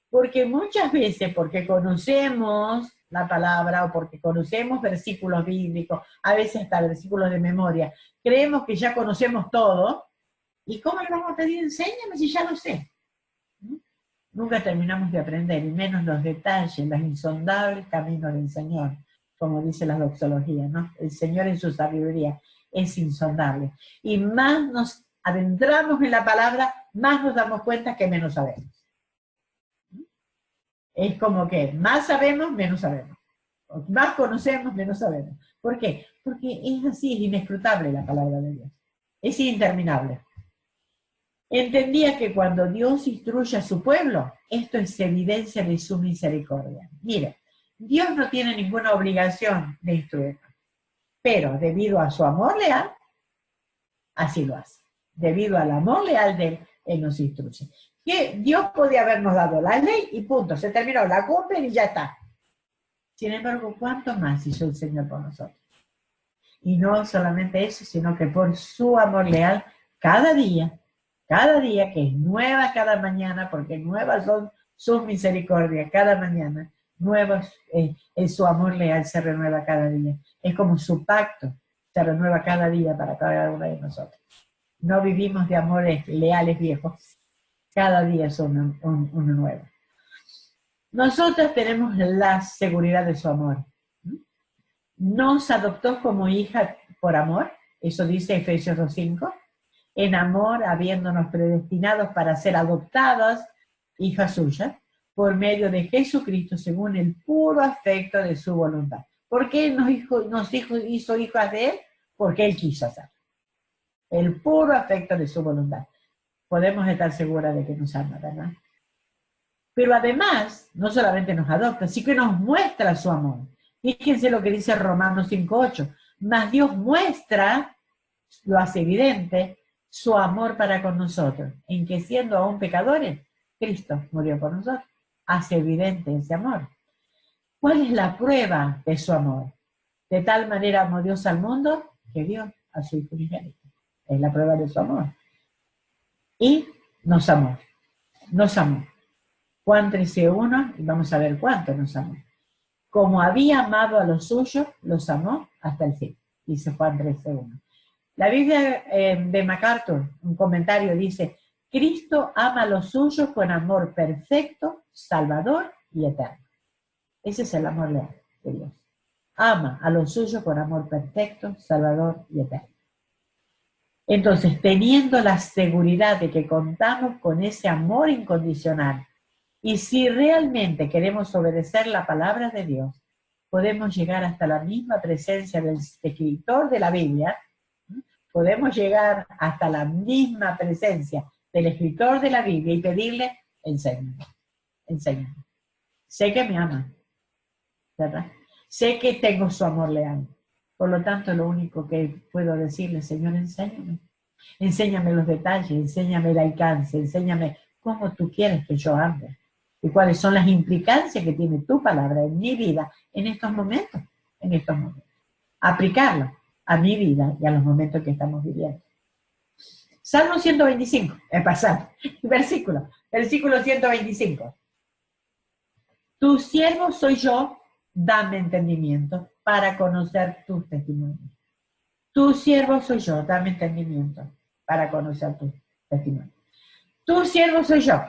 porque muchas veces, porque conocemos la palabra o porque conocemos versículos bíblicos, a veces hasta versículos de memoria, creemos que ya conocemos todo, ¿y cómo le vamos a pedir enséñame si ya lo sé? Nunca terminamos de aprender, y menos los detalles, los insondables caminos del Señor, como dice la doxología, ¿no? El Señor en su sabiduría es insondable. Y más nos adentramos en la palabra, más nos damos cuenta que menos sabemos. Es como que más sabemos, menos sabemos. Más conocemos, menos sabemos. ¿Por qué? Porque es así, es inescrutable la palabra de Dios. Es interminable. Entendía que cuando Dios instruye a su pueblo, esto es evidencia de su misericordia. Mire, Dios no tiene ninguna obligación de instruirnos, pero debido a su amor leal, así lo hace. Debido al amor leal de Él nos instruye. Que Dios podía habernos dado la ley y punto, se terminó, la cumplen y ya está. Sin embargo, ¿cuánto más hizo el Señor por nosotros? Y no solamente eso, sino que por su amor leal, cada día, que es nueva cada mañana, porque nuevas son sus misericordias cada mañana, nuevas, su amor leal se renueva cada día. Es como su pacto se renueva cada día para cada uno de nosotros. No vivimos de amores leales viejos, cada día es uno nuevo. Nosotros tenemos la seguridad de su amor. Nos adoptó como hija por amor, eso dice Efesios 2:5, en amor habiéndonos predestinados para ser adoptadas, hijas suyas, por medio de Jesucristo según el puro afecto de su voluntad. ¿Por qué hizo hijas de Él? Porque Él quiso hacer. El puro afecto de su voluntad. podemos estar seguras de que nos ama, ¿verdad? Pero además, no solamente nos adopta, sí que nos muestra su amor. Fíjense lo que dice Romanos 5:8. Mas Dios muestra, lo hace evidente, su amor para con nosotros, en que siendo aún pecadores, Cristo murió por nosotros. Hace evidente ese amor. ¿Cuál es la prueba de su amor? De tal manera amó Dios al mundo que dio a su Hijo unigénito. Es la prueba de su amor. Y nos amó. Nos amó. Juan 13:1, y vamos a ver cuánto nos amó. Como había amado a los suyos, los amó hasta el fin, dice Juan 13:1. La Biblia de MacArthur, un comentario, dice, Cristo ama a los suyos con amor perfecto, salvador y eterno. Ese es el amor leal de Dios. Ama a los suyos con amor perfecto, salvador y eterno. Entonces, teniendo la seguridad de que contamos con ese amor incondicional, y si realmente queremos obedecer la palabra de Dios, podemos llegar hasta la misma presencia del escritor de la Biblia, podemos llegar hasta la misma presencia del escritor de la Biblia y pedirle, enséñame, enséñame. Sé que me ama, ¿verdad? Sé que tengo su amor leal. Por lo tanto, lo único que puedo decirle, Señor, enséñame. Enséñame los detalles, enséñame el alcance, enséñame cómo tú quieres que yo ande y cuáles son las implicancias que tiene tu palabra en mi vida en estos momentos, Aplicarla a mi vida y a los momentos que estamos viviendo. Salmo 125, versículo 125. Tu siervo soy yo, dame entendimiento para conocer tus testimonios. Tu siervo soy yo, dame entendimiento para conocer tus testimonios. Tu siervo soy yo.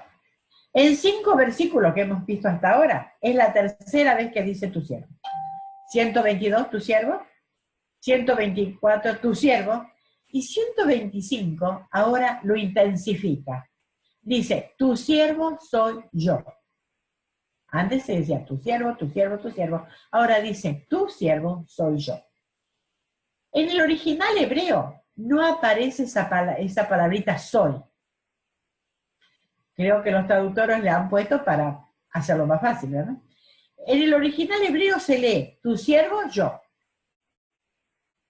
En 5 versículos que hemos visto hasta ahora, es la tercera vez que dice tu siervo. 122, tu siervo. 124, tu siervo. Y 125, ahora lo intensifica. Dice, tu siervo soy yo. Antes se decía, tu siervo, tu siervo, tu siervo. Ahora dice, tu siervo soy yo. En el original hebreo no aparece esa palabrita soy. Creo que los traductores le han puesto para hacerlo más fácil, ¿verdad? En el original hebreo se lee, tu siervo, yo.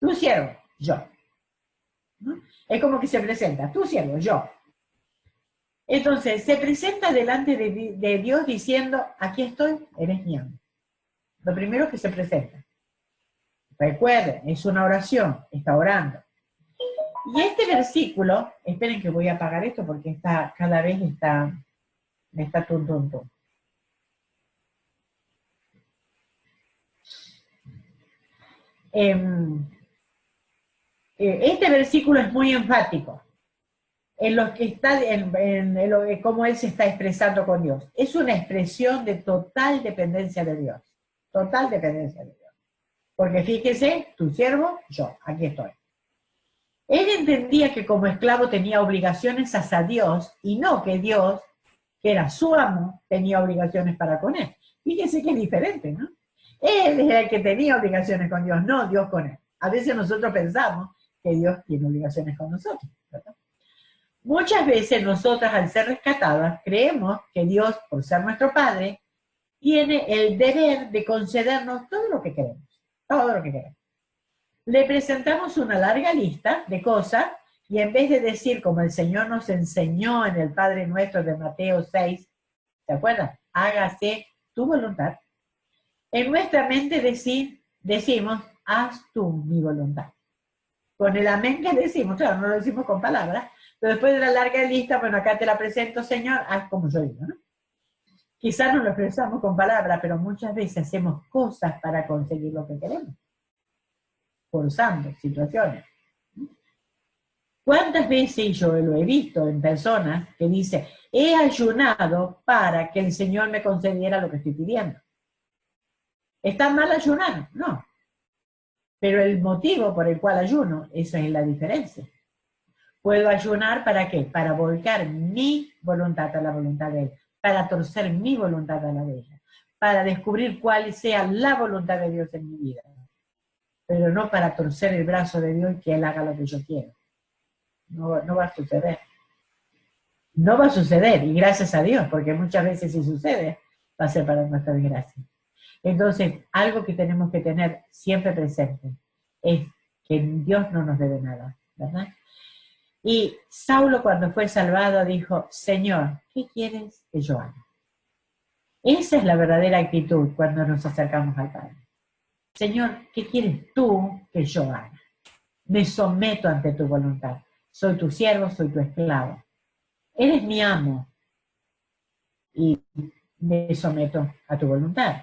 Tu siervo, yo. ¿No? Es como que se presenta, tu siervo, yo. Entonces, se presenta delante de Dios diciendo, aquí estoy, eres mi amo. Lo primero que se presenta. Recuerden, es una oración, está orando. Y este versículo, esperen que voy a apagar esto porque cada vez me está tum. Este versículo es muy enfático en lo que está, en cómo él se está expresando con Dios. Es una expresión de total dependencia de Dios. Total dependencia de Dios. Porque fíjese, tu siervo, yo, aquí estoy. Él entendía que como esclavo tenía obligaciones hacia Dios y no que Dios, que era su amo, tenía obligaciones para con él. Fíjese que es diferente, ¿no? Él es el que tenía obligaciones con Dios, no Dios con él. A veces nosotros pensamos que Dios tiene obligaciones con nosotros, ¿verdad? Muchas veces nosotras, al ser rescatadas, creemos que Dios, por ser nuestro Padre, tiene el deber de concedernos todo lo que queremos. Todo lo que queremos. Le presentamos una larga lista de cosas y en vez de decir, como el Señor nos enseñó en el Padre Nuestro de Mateo 6, ¿se acuerdan? Hágase tu voluntad. En nuestra mente decimos, haz tú mi voluntad. Con el amén que decimos, claro, no lo decimos con palabras, pero después de la larga lista, bueno, acá te la presento, Señor, haz como yo digo, ¿no? Quizás no lo expresamos con palabras, pero muchas veces hacemos cosas para conseguir lo que queremos. Forzando situaciones. ¿Cuántas veces yo lo he visto en personas que dicen, he ayunado para que el Señor me concediera lo que estoy pidiendo? ¿Está mal ayunar? No. Pero el motivo por el cual ayuno, esa es la diferencia. ¿Puedo ayunar para qué? Para volcar mi voluntad a la voluntad de Él, para torcer mi voluntad a la de ella, para descubrir cuál sea la voluntad de Dios en mi vida. Pero no para torcer el brazo de Dios y que Él haga lo que yo quiero. No va a suceder. No va a suceder, y gracias a Dios, porque muchas veces si sucede, va a ser para nuestra desgracia. Entonces, algo que tenemos que tener siempre presente es que Dios no nos debe nada, ¿verdad? Y Saulo, cuando fue salvado, dijo: Señor, ¿qué quieres que yo haga? Esa es la verdadera actitud cuando nos acercamos al Padre. Señor, ¿qué quieres tú que yo haga? Me someto ante tu voluntad. Soy tu siervo, soy tu esclavo. Eres mi amo y me someto a tu voluntad.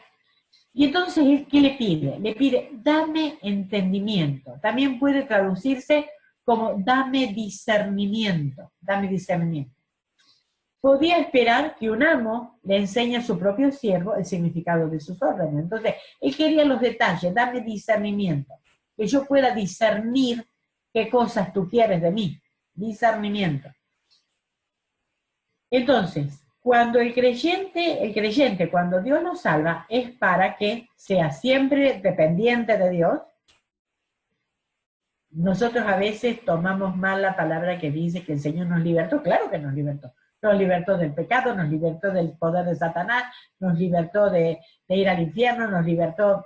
Y entonces, ¿qué le pide? Le pide: dame entendimiento. También puede traducirse como dame discernimiento. Dame discernimiento. Podía esperar que un amo le enseñe a su propio siervo el significado de sus órdenes. Entonces, él quería los detalles: dame discernimiento, que yo pueda discernir qué cosas tú quieres de mí. Discernimiento. Entonces, cuando el creyente, cuando Dios lo salva, es para que sea siempre dependiente de Dios. Nosotros a veces tomamos mal la palabra que dice que el Señor nos libertó. Claro que nos libertó. Nos libertó del pecado, nos libertó del poder de Satanás, nos libertó de ir al infierno, nos libertó,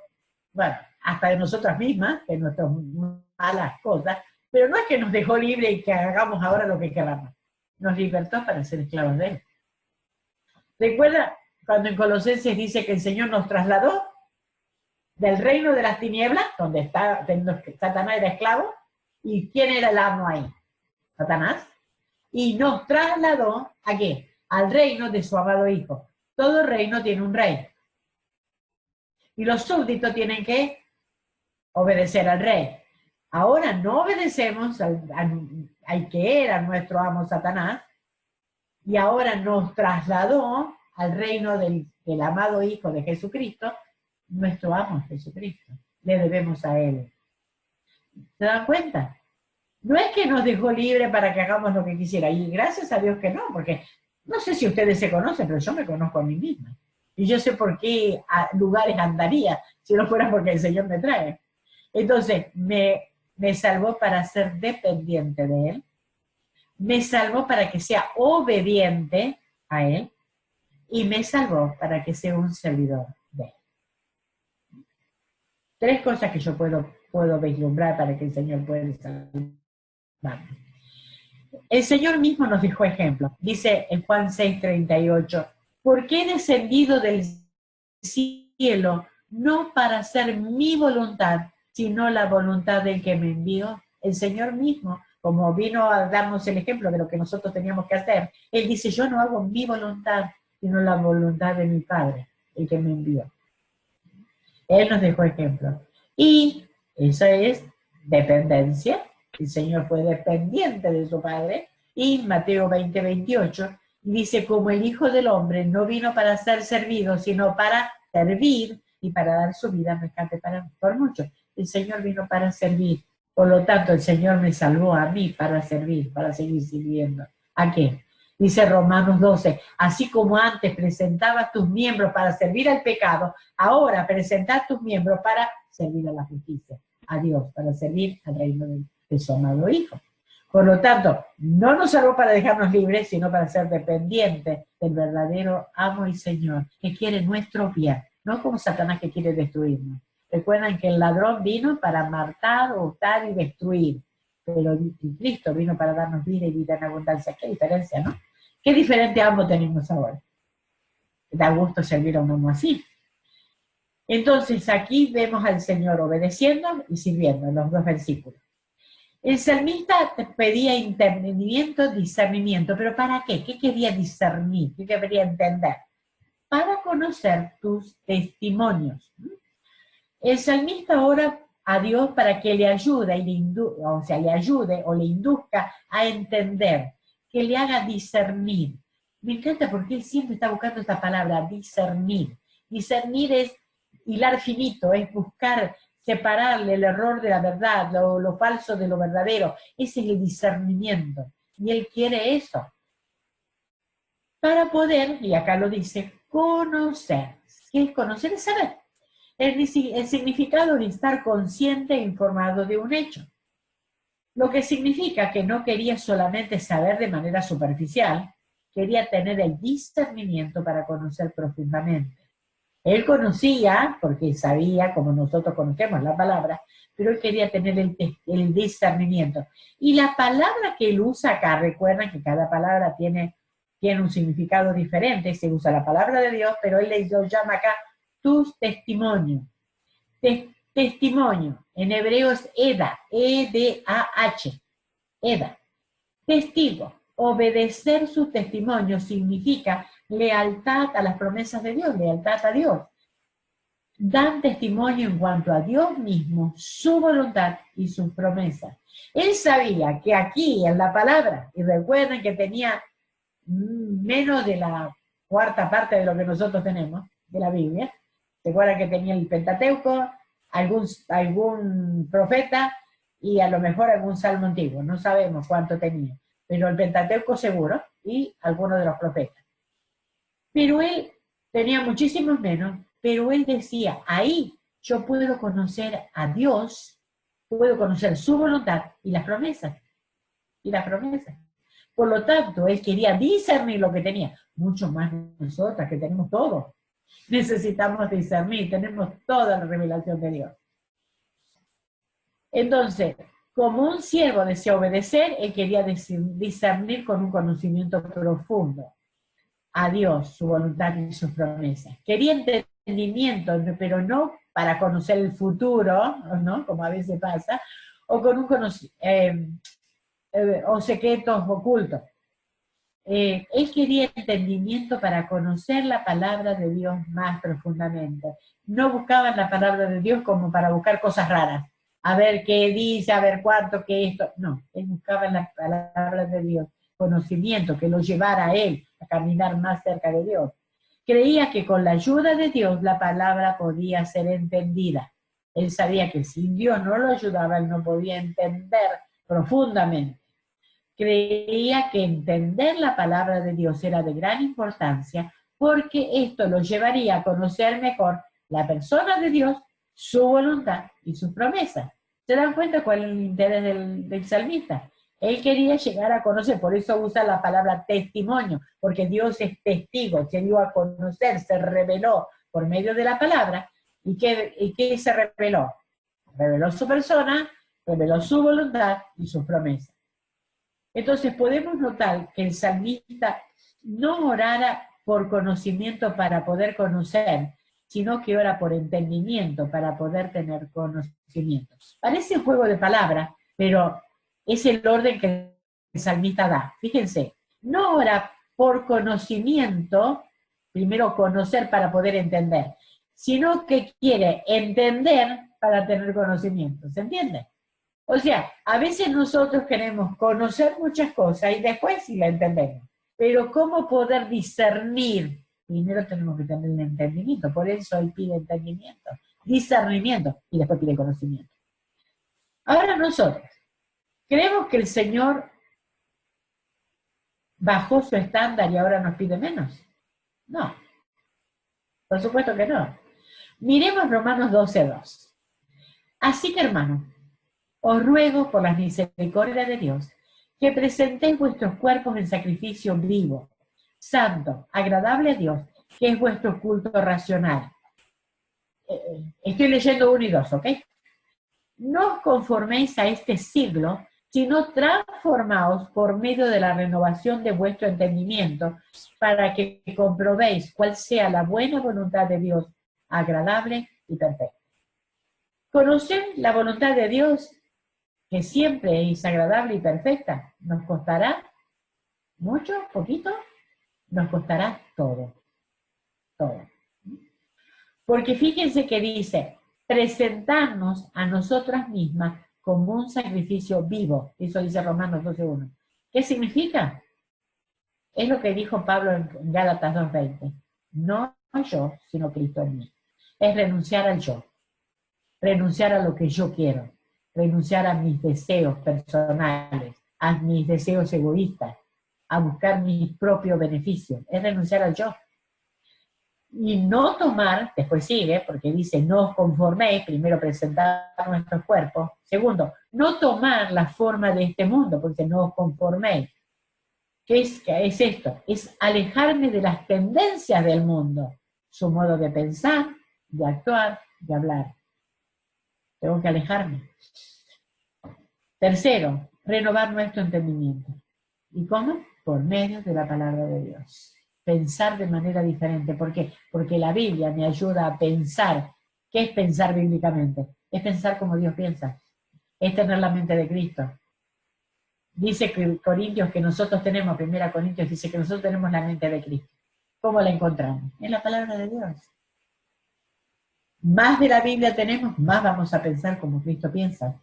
bueno, hasta de nosotras mismas, de nuestras malas cosas, pero no es que nos dejó libre y que hagamos ahora lo que queramos. Nos libertó para ser esclavos de Él. ¿Recuerda cuando en Colosenses dice que el Señor nos trasladó del reino de las tinieblas, donde Satanás era esclavo? ¿Y quién era el amo ahí? Satanás. Y nos trasladó, ¿a qué? Al reino de su amado Hijo. Todo reino tiene un rey. Y los súbditos tienen que obedecer al rey. Ahora no obedecemos al que era nuestro amo Satanás, y ahora nos trasladó al reino del amado Hijo de Jesucristo. Nuestro amo es Jesucristo. Le debemos a Él. ¿Se dan cuenta? No es que nos dejó libre para que hagamos lo que quisiera, y gracias a Dios que no, porque no sé si ustedes se conocen, pero yo me conozco a mí misma. Y yo sé por qué lugares andaría si no fuera porque el Señor me trae. Entonces, me salvó para ser dependiente de Él, me salvó para que sea obediente a Él, y me salvó para que sea un servidor de Él. 3 cosas que yo puedo vislumbrar para que el Señor pueda salvarme. El Señor mismo nos dejó ejemplo. Dice en Juan 6:38, porque he descendido del cielo no para hacer mi voluntad, sino la voluntad del que me envió. El Señor mismo, como vino a darnos el ejemplo de lo que nosotros teníamos que hacer, Él dice: yo no hago mi voluntad, sino la voluntad de mi Padre, el que me envió. Él nos dejó ejemplo. Y esa es dependencia. El Señor fue dependiente de su Padre. Y Mateo 20:28 dice: como el Hijo del Hombre no vino para ser servido, sino para servir y para dar su vida en rescate por muchos. El Señor vino para servir. Por lo tanto, el Señor me salvó a mí para servir, para seguir sirviendo. ¿A qué? Dice Romanos 12, así como antes presentabas tus miembros para servir al pecado, ahora presentad tus miembros para servir a la justicia, a Dios, para servir al reino de su amado Hijo. Por lo tanto, no nos salvó para dejarnos libres, sino para ser dependientes del verdadero amo y Señor, que quiere nuestro bien, no como Satanás, que quiere destruirnos. Recuerdan que el ladrón vino para matar, hurtar y destruir, pero Cristo vino para darnos vida y vida en abundancia. Qué diferencia, ¿no? Qué diferente amo tenemos ahora. Da gusto servir a un amo así. Entonces aquí vemos al Señor obedeciendo y sirviendo en los 2 versículos. El salmista pedía entendimiento, discernimiento, pero ¿para qué? ¿Qué quería discernir? ¿Qué quería entender? Para conocer tus testimonios. El salmista ora a Dios para que le ayude, le ayude o le induzca a entender, que le haga discernir. Me encanta porque él siempre está buscando esta palabra, discernir. Discernir es hilar finito, es buscar separarle el error de la verdad, lo falso de lo verdadero. Ese es el discernimiento. Y él quiere eso. Para poder, y acá lo dice, conocer. ¿Qué es conocer? Es saber. El significado de estar consciente e informado de un hecho. Lo que significa que no quería solamente saber de manera superficial, quería tener el discernimiento para conocer profundamente. Él conocía, porque sabía, como nosotros conocemos la palabra, pero él quería tener el discernimiento. Y la palabra que él usa acá, recuerden que cada palabra tiene un significado diferente, se usa la palabra de Dios, pero él lo llama acá tus testimonios. Testimonio, en hebreo es Eda, E-D-A-H, Eda. Testigo, obedecer su testimonio significa lealtad a las promesas de Dios, lealtad a Dios. Dan testimonio en cuanto a Dios mismo, su voluntad y sus promesas. Él sabía que aquí en la palabra, y recuerden que tenía menos de la cuarta parte de lo que nosotros tenemos, de la Biblia. ¿Se acuerdan que tenía el Pentateuco, algún profeta y a lo mejor algún salmo antiguo? No sabemos cuánto tenía, pero el Pentateuco seguro y algunos de los profetas. Pero él tenía muchísimos menos, pero él decía, ahí yo puedo conocer a Dios, puedo conocer su voluntad y las promesas. Y las promesas. Por lo tanto, él quería discernir lo que tenía, mucho más nosotras que tenemos todo. Necesitamos discernir, tenemos toda la revelación de Dios. Entonces, como un siervo desea obedecer, él quería discernir con un conocimiento profundo a Dios, su voluntad y sus promesas. Quería entendimiento, pero no para conocer el futuro, ¿no? Como a veces pasa, o con un o secretos ocultos. Él quería entendimiento para conocer la palabra de Dios más profundamente. No buscaban la palabra de Dios como para buscar cosas raras. A ver qué dice, a ver cuánto, qué esto. No, él buscaba la palabra de Dios, conocimiento que lo llevara a él a caminar más cerca de Dios. Creía que con la ayuda de Dios la palabra podía ser entendida. Él sabía que si Dios no lo ayudaba, él no podía entender profundamente. Creía que entender la palabra de Dios era de gran importancia porque esto lo llevaría a conocer mejor la persona de Dios, su voluntad y sus promesas. ¿Se dan cuenta cuál es el interés del salmista? Él quería llegar a conocer, por eso usa la palabra testimonio, porque Dios es testigo, se dio a conocer, se reveló por medio de la palabra. ¿Y qué se reveló? Reveló su persona, reveló su voluntad y sus promesas. Entonces podemos notar que el salmista no orara por conocimiento para poder conocer, sino que ora por entendimiento para poder tener conocimiento. Parece un juego de palabras, pero es el orden que el salmista da. Fíjense, no ora por conocimiento, primero conocer para poder entender, sino que quiere entender para tener conocimiento. ¿Se entiende? O sea, a veces nosotros queremos conocer muchas cosas y después sí la entendemos. Pero ¿cómo poder discernir? Primero tenemos que tener el entendimiento, por eso él pide entendimiento, discernimiento y después pide conocimiento. Ahora nosotros, ¿creemos que el Señor bajó su estándar y ahora nos pide menos? No, por supuesto que no. Miremos Romanos 12:2. Así que, hermanos, os ruego por las misericordias de Dios que presentéis vuestros cuerpos en sacrificio vivo, santo, agradable a Dios, que es vuestro culto racional. Estoy leyendo 1 y 2, ¿ok? No os conforméis a este siglo, sino transformaos por medio de la renovación de vuestro entendimiento, para que comprobéis cuál sea la buena voluntad de Dios, agradable y perfecta. Conocer la voluntad de Dios, que siempre es agradable y perfecta, ¿nos costará mucho, poquito? Nos costará todo, todo. Porque fíjense que dice, presentarnos a nosotras mismas como un sacrificio vivo. Eso dice Romanos 12:1. ¿Qué significa? Es lo que dijo Pablo en Gálatas 2:20. No yo, sino Cristo en mí. Es renunciar al yo. Renunciar a lo que yo quiero. Renunciar a mis deseos personales, a mis deseos egoístas, a buscar mi propio beneficio. Es renunciar al yo. Y no tomar, después sigue, porque dice, no os conforméis, primero presentar nuestros cuerpos. Segundo, no tomar la forma de este mundo, porque no os conforméis. qué es esto? Es alejarme de las tendencias del mundo, su modo de pensar, de actuar, de hablar. Tengo que alejarme. Tercero, renovar nuestro entendimiento. ¿Y cómo? Por medio de la palabra de Dios. Pensar de manera diferente. ¿Por qué? Porque la Biblia me ayuda a pensar. ¿Qué es pensar bíblicamente? Es pensar como Dios piensa. Es tener la mente de Cristo. Dice que Corintios que nosotros tenemos, 1 Corintios dice que nosotros tenemos la mente de Cristo. ¿Cómo la encontramos? En la palabra de Dios. Más de la Biblia tenemos, más vamos a pensar como Cristo piensa.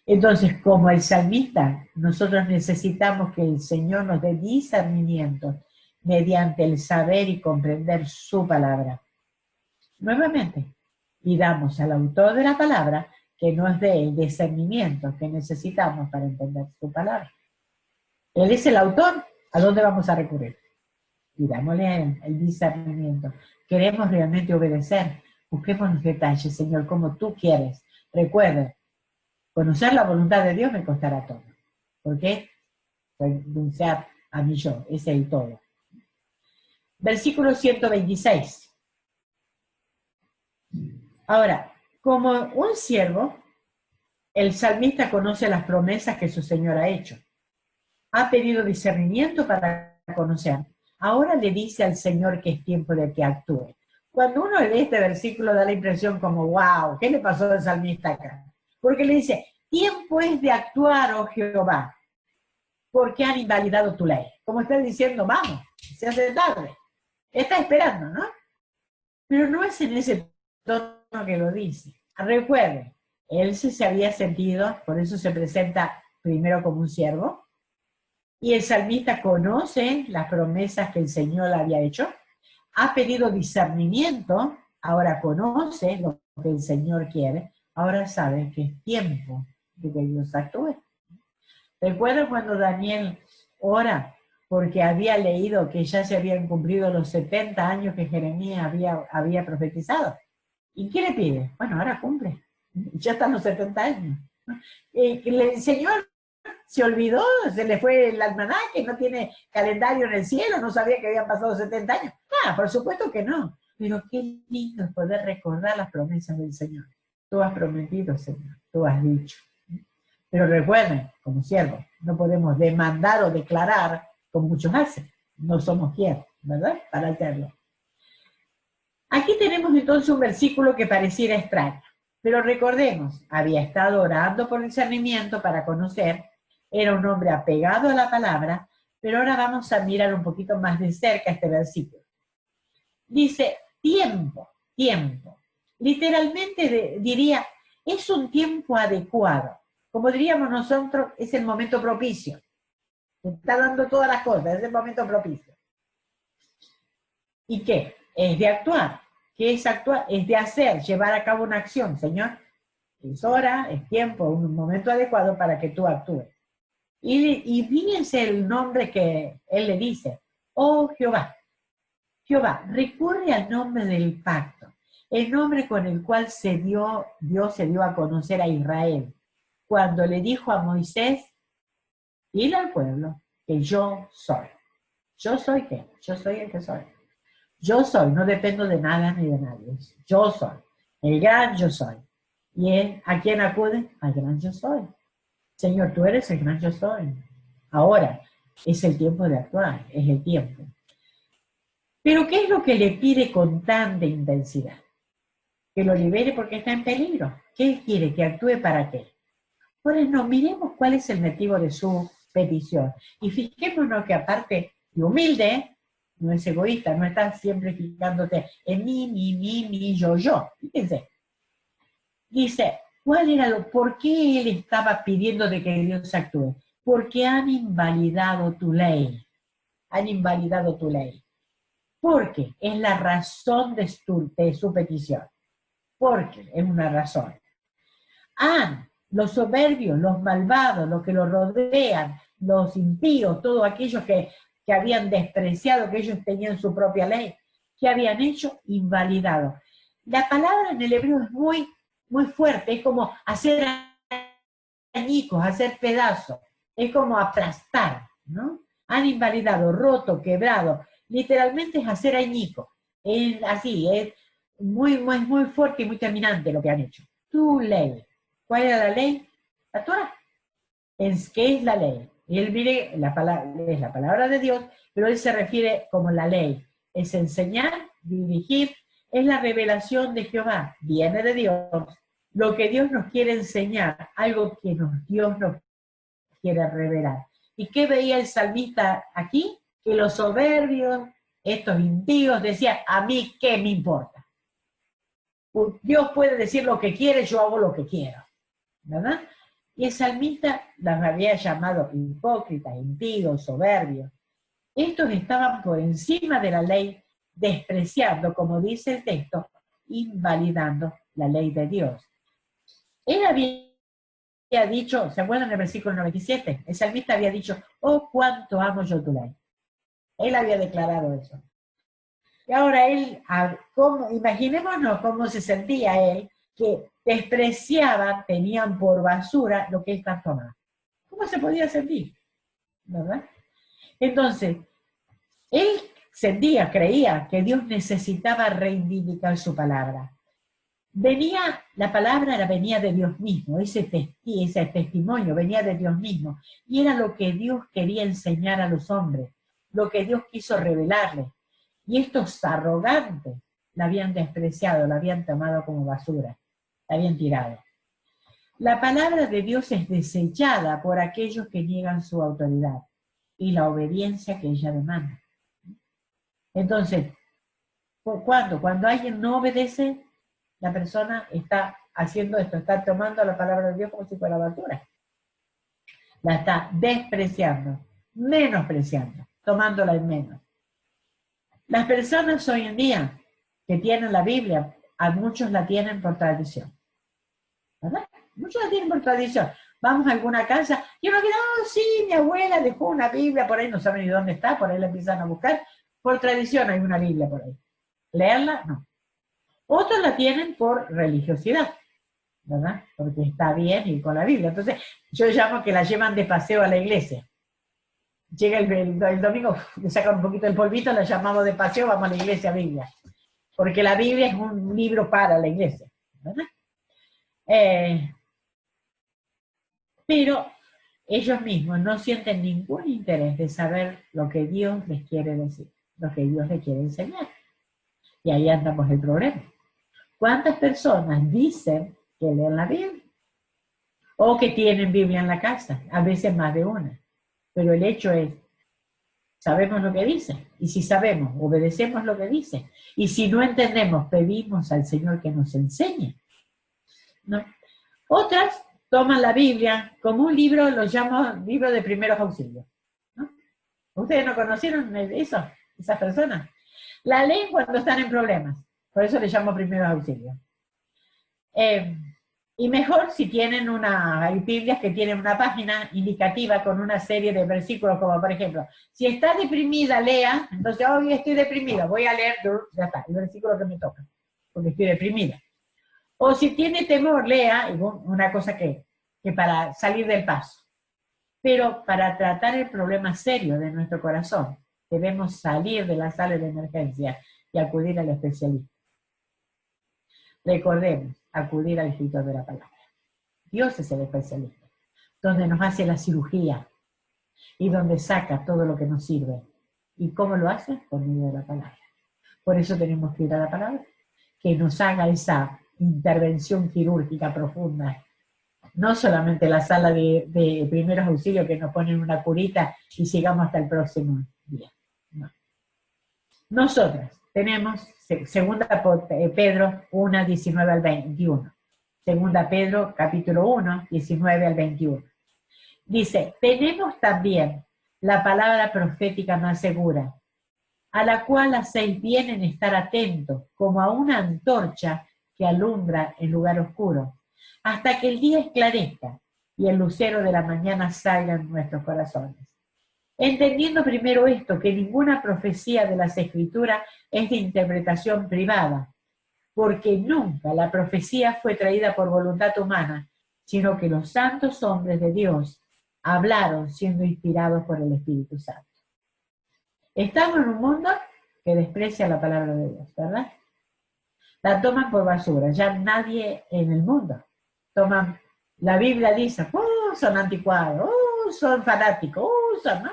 Entonces, como el salmista, nosotros necesitamos que el Señor nos dé discernimiento mediante el saber y comprender su palabra. Nuevamente, pidamos al autor de la palabra que nos dé el discernimiento que necesitamos para entender su palabra. Él es el autor, ¿a dónde vamos a recurrir? Pidámosle el discernimiento. Queremos realmente obedecer. Busquemos los detalles, Señor, como tú quieres. Recuerden, conocer la voluntad de Dios me costará todo. ¿Por qué? Renunciar a mí yo, ese es el todo. Versículo 126. Ahora, como un siervo, el salmista conoce las promesas que su Señor ha hecho. Ha pedido discernimiento para conocer. Ahora le dice al Señor que es tiempo de que actúe. Cuando uno lee este versículo da la impresión como, wow, ¿qué le pasó al salmista acá? Porque le dice, tiempo es de actuar, oh Jehová, porque han invalidado tu ley. Como está diciendo, vamos, se hace tarde. Está esperando, ¿no? Pero no es en ese tono que lo dice. Recuerden, él se había sentido, por eso se presenta primero como un siervo, y el salmista conoce las promesas que el Señor le había hecho, ha pedido discernimiento, ahora conoce lo que el Señor quiere, ahora sabe que es tiempo de que Dios actúe. ¿Recuerdan cuando Daniel ora porque había leído que ya se habían cumplido los 70 años que Jeremías había profetizado? ¿Y qué le pide? Bueno, ahora cumple, ya están los 70 años. El Señor se olvidó, se le fue el almanaque, no tiene calendario en el cielo, no sabía que habían pasado 70 años. Ah, por supuesto que no. Pero qué lindo es poder recordar las promesas del Señor. Tú has prometido, Señor, tú has dicho. Pero recuerden, como siervos, no podemos demandar o declarar como muchos hacen. No somos quienes, ¿verdad? Para hacerlo. Aquí tenemos entonces un versículo que pareciera extraño. Pero recordemos, había estado orando por discernimiento para conocer, era un hombre apegado a la palabra, pero ahora vamos a mirar un poquito más de cerca este versículo. Dice, tiempo, tiempo. Literalmente diría, es un tiempo adecuado. Como diríamos nosotros, es el momento propicio. Está dando todas las cosas, es el momento propicio. ¿Y qué? Es de actuar. ¿Qué es actuar? Es de hacer, llevar a cabo una acción, Señor. Es hora, es tiempo, un momento adecuado para que tú actúes. Y fíjense el nombre que él le dice. Oh Jehová. Jehová, recurre al nombre del pacto, el nombre con el cual Dios se dio a conocer a Israel, cuando le dijo a Moisés, dile al pueblo que yo soy. ¿Yo soy qué? Yo soy el que soy. Yo soy, no dependo de nada ni de nadie. Yo soy, el gran yo soy. ¿Y a quién acude? Al gran yo soy. Señor, tú eres el gran yo soy. Ahora, es el tiempo de actuar, es el tiempo. Pero ¿qué es lo que le pide con tanta intensidad? Que lo libere porque está en peligro. ¿Qué quiere? ¿Que actúe para qué? Pues no, miremos cuál es el motivo de su petición. Y fijémonos que aparte de humilde, no es egoísta, no está siempre fijándote en mí, yo. Fíjense. Dice, ¿por qué él estaba pidiendo de que Dios actúe? Porque han invalidado tu ley. Han invalidado tu ley. Porque es la razón de su petición. Porque es una razón. Los soberbios, los malvados, los que los rodean, los impíos, todos aquellos que habían despreciado, que ellos tenían su propia ley, que habían hecho invalidado. La palabra en el hebreo es muy, muy fuerte, es como hacer añicos, hacer pedazos, es como aplastar, ¿no? han invalidado, roto, quebrado. Literalmente es hacer añico. Es así, es muy fuerte y muy terminante lo que han hecho. Tu ley. ¿Cuál era la ley? La Torah. ¿Qué es la ley? Y él mire, es la palabra de Dios, pero él se refiere como la ley. Es enseñar, dirigir, es la revelación de Jehová, viene de Dios. Lo que Dios nos quiere enseñar, algo que Dios nos quiere revelar. ¿Y qué veía el salmista aquí? Que los soberbios, estos impíos, decían, a mí qué me importa. Dios puede decir lo que quiere, yo hago lo que quiero. ¿Verdad? Y el salmista las había llamado hipócritas, impíos, soberbios. Estos estaban por encima de la ley, despreciando, como dice el texto, invalidando la ley de Dios. Él había dicho, ¿se acuerdan del versículo 97? El salmista había dicho, oh, cuánto amo yo tu ley. Él había declarado eso. Y ahora él, imaginémonos cómo se sentía él, que despreciaban, tenían por basura lo que él tanto amaba. ¿Cómo se podía sentir? ¿Verdad? Entonces, él sentía, creía que Dios necesitaba reivindicar su palabra. La palabra venía de Dios mismo, ese testimonio venía de Dios mismo, y era lo que Dios quería enseñar a los hombres, lo que Dios quiso revelarles. Y estos arrogantes la habían despreciado, la habían tomado como basura, la habían tirado. La palabra de Dios es desechada por aquellos que niegan su autoridad y la obediencia que ella demanda. Entonces, cuando alguien no obedece, la persona está haciendo esto, está tomando la palabra de Dios como si fuera basura. La está despreciando, menospreciando, tomándola en menos. Las personas hoy en día que tienen la Biblia, a muchos la tienen por tradición. ¿Verdad? Muchos la tienen por tradición. Vamos a alguna casa y uno dirá, oh, sí, mi abuela dejó una Biblia por ahí, no saben ni dónde está, por ahí la empiezan a buscar. Por tradición hay una Biblia por ahí. Leerla, no. Otros la tienen por religiosidad, ¿verdad? Porque está bien ir con la Biblia. Entonces, yo llamo que la llevan de paseo a la iglesia. Llega el domingo, le sacan un poquito el polvito, la llamamos de paseo, vamos a la iglesia Biblia. Porque la Biblia es un libro para la iglesia, ¿verdad? Pero ellos mismos no sienten ningún interés de saber lo que Dios les quiere decir, lo que Dios les quiere enseñar. Y ahí andamos el problema. ¿Cuántas personas dicen que leen la Biblia? O que tienen Biblia en la casa, a veces más de una. Pero el hecho es, sabemos lo que dice. Y si sabemos, obedecemos lo que dice. Y si no entendemos, pedimos al Señor que nos enseñe. ¿No? Otras toman la Biblia como un libro, lo llamo libro de primeros auxilios. ¿No? ¿Ustedes no conocieron eso? Esas personas. La leen cuando están en problemas. Por eso le llamo primeros auxilios. Y mejor si tienen hay Biblias que tienen una página indicativa con una serie de versículos, como por ejemplo, si está deprimida, lea, entonces hoy estoy deprimida, voy a leer, ya está, el versículo que me toca, porque estoy deprimida. O si tiene temor, lea, una cosa que para salir del paso. Pero para tratar el problema serio de nuestro corazón, debemos salir de la sala de emergencia y acudir al especialista. Recordemos, acudir al escritor de la palabra. Dios es el especialista, donde nos hace la cirugía y donde saca todo lo que nos sirve. ¿Y cómo lo hace? Por medio de la palabra. Por eso tenemos que ir a la palabra, que nos haga esa intervención quirúrgica profunda. No solamente la sala de primeros auxilios que nos ponen una curita y sigamos hasta el próximo día. No. Nosotras tenemos, segunda Pedro 1, 19 al 21. Segunda Pedro, capítulo 1, 19 al 21. Dice, tenemos también la palabra profética más segura, a la cual hacéis bien en estar atentos, como a una antorcha que alumbra en lugar oscuro, hasta que el día esclarezca y el lucero de la mañana salga en nuestros corazones. Entendiendo primero esto, que ninguna profecía de las Escrituras es de interpretación privada, porque nunca la profecía fue traída por voluntad humana, sino que los santos hombres de Dios hablaron siendo inspirados por el Espíritu Santo. Estamos en un mundo que desprecia la palabra de Dios, ¿verdad? La toman por basura, ya nadie en el mundo toman, la Biblia dice, son anticuados, son fanáticos, son, ¿no?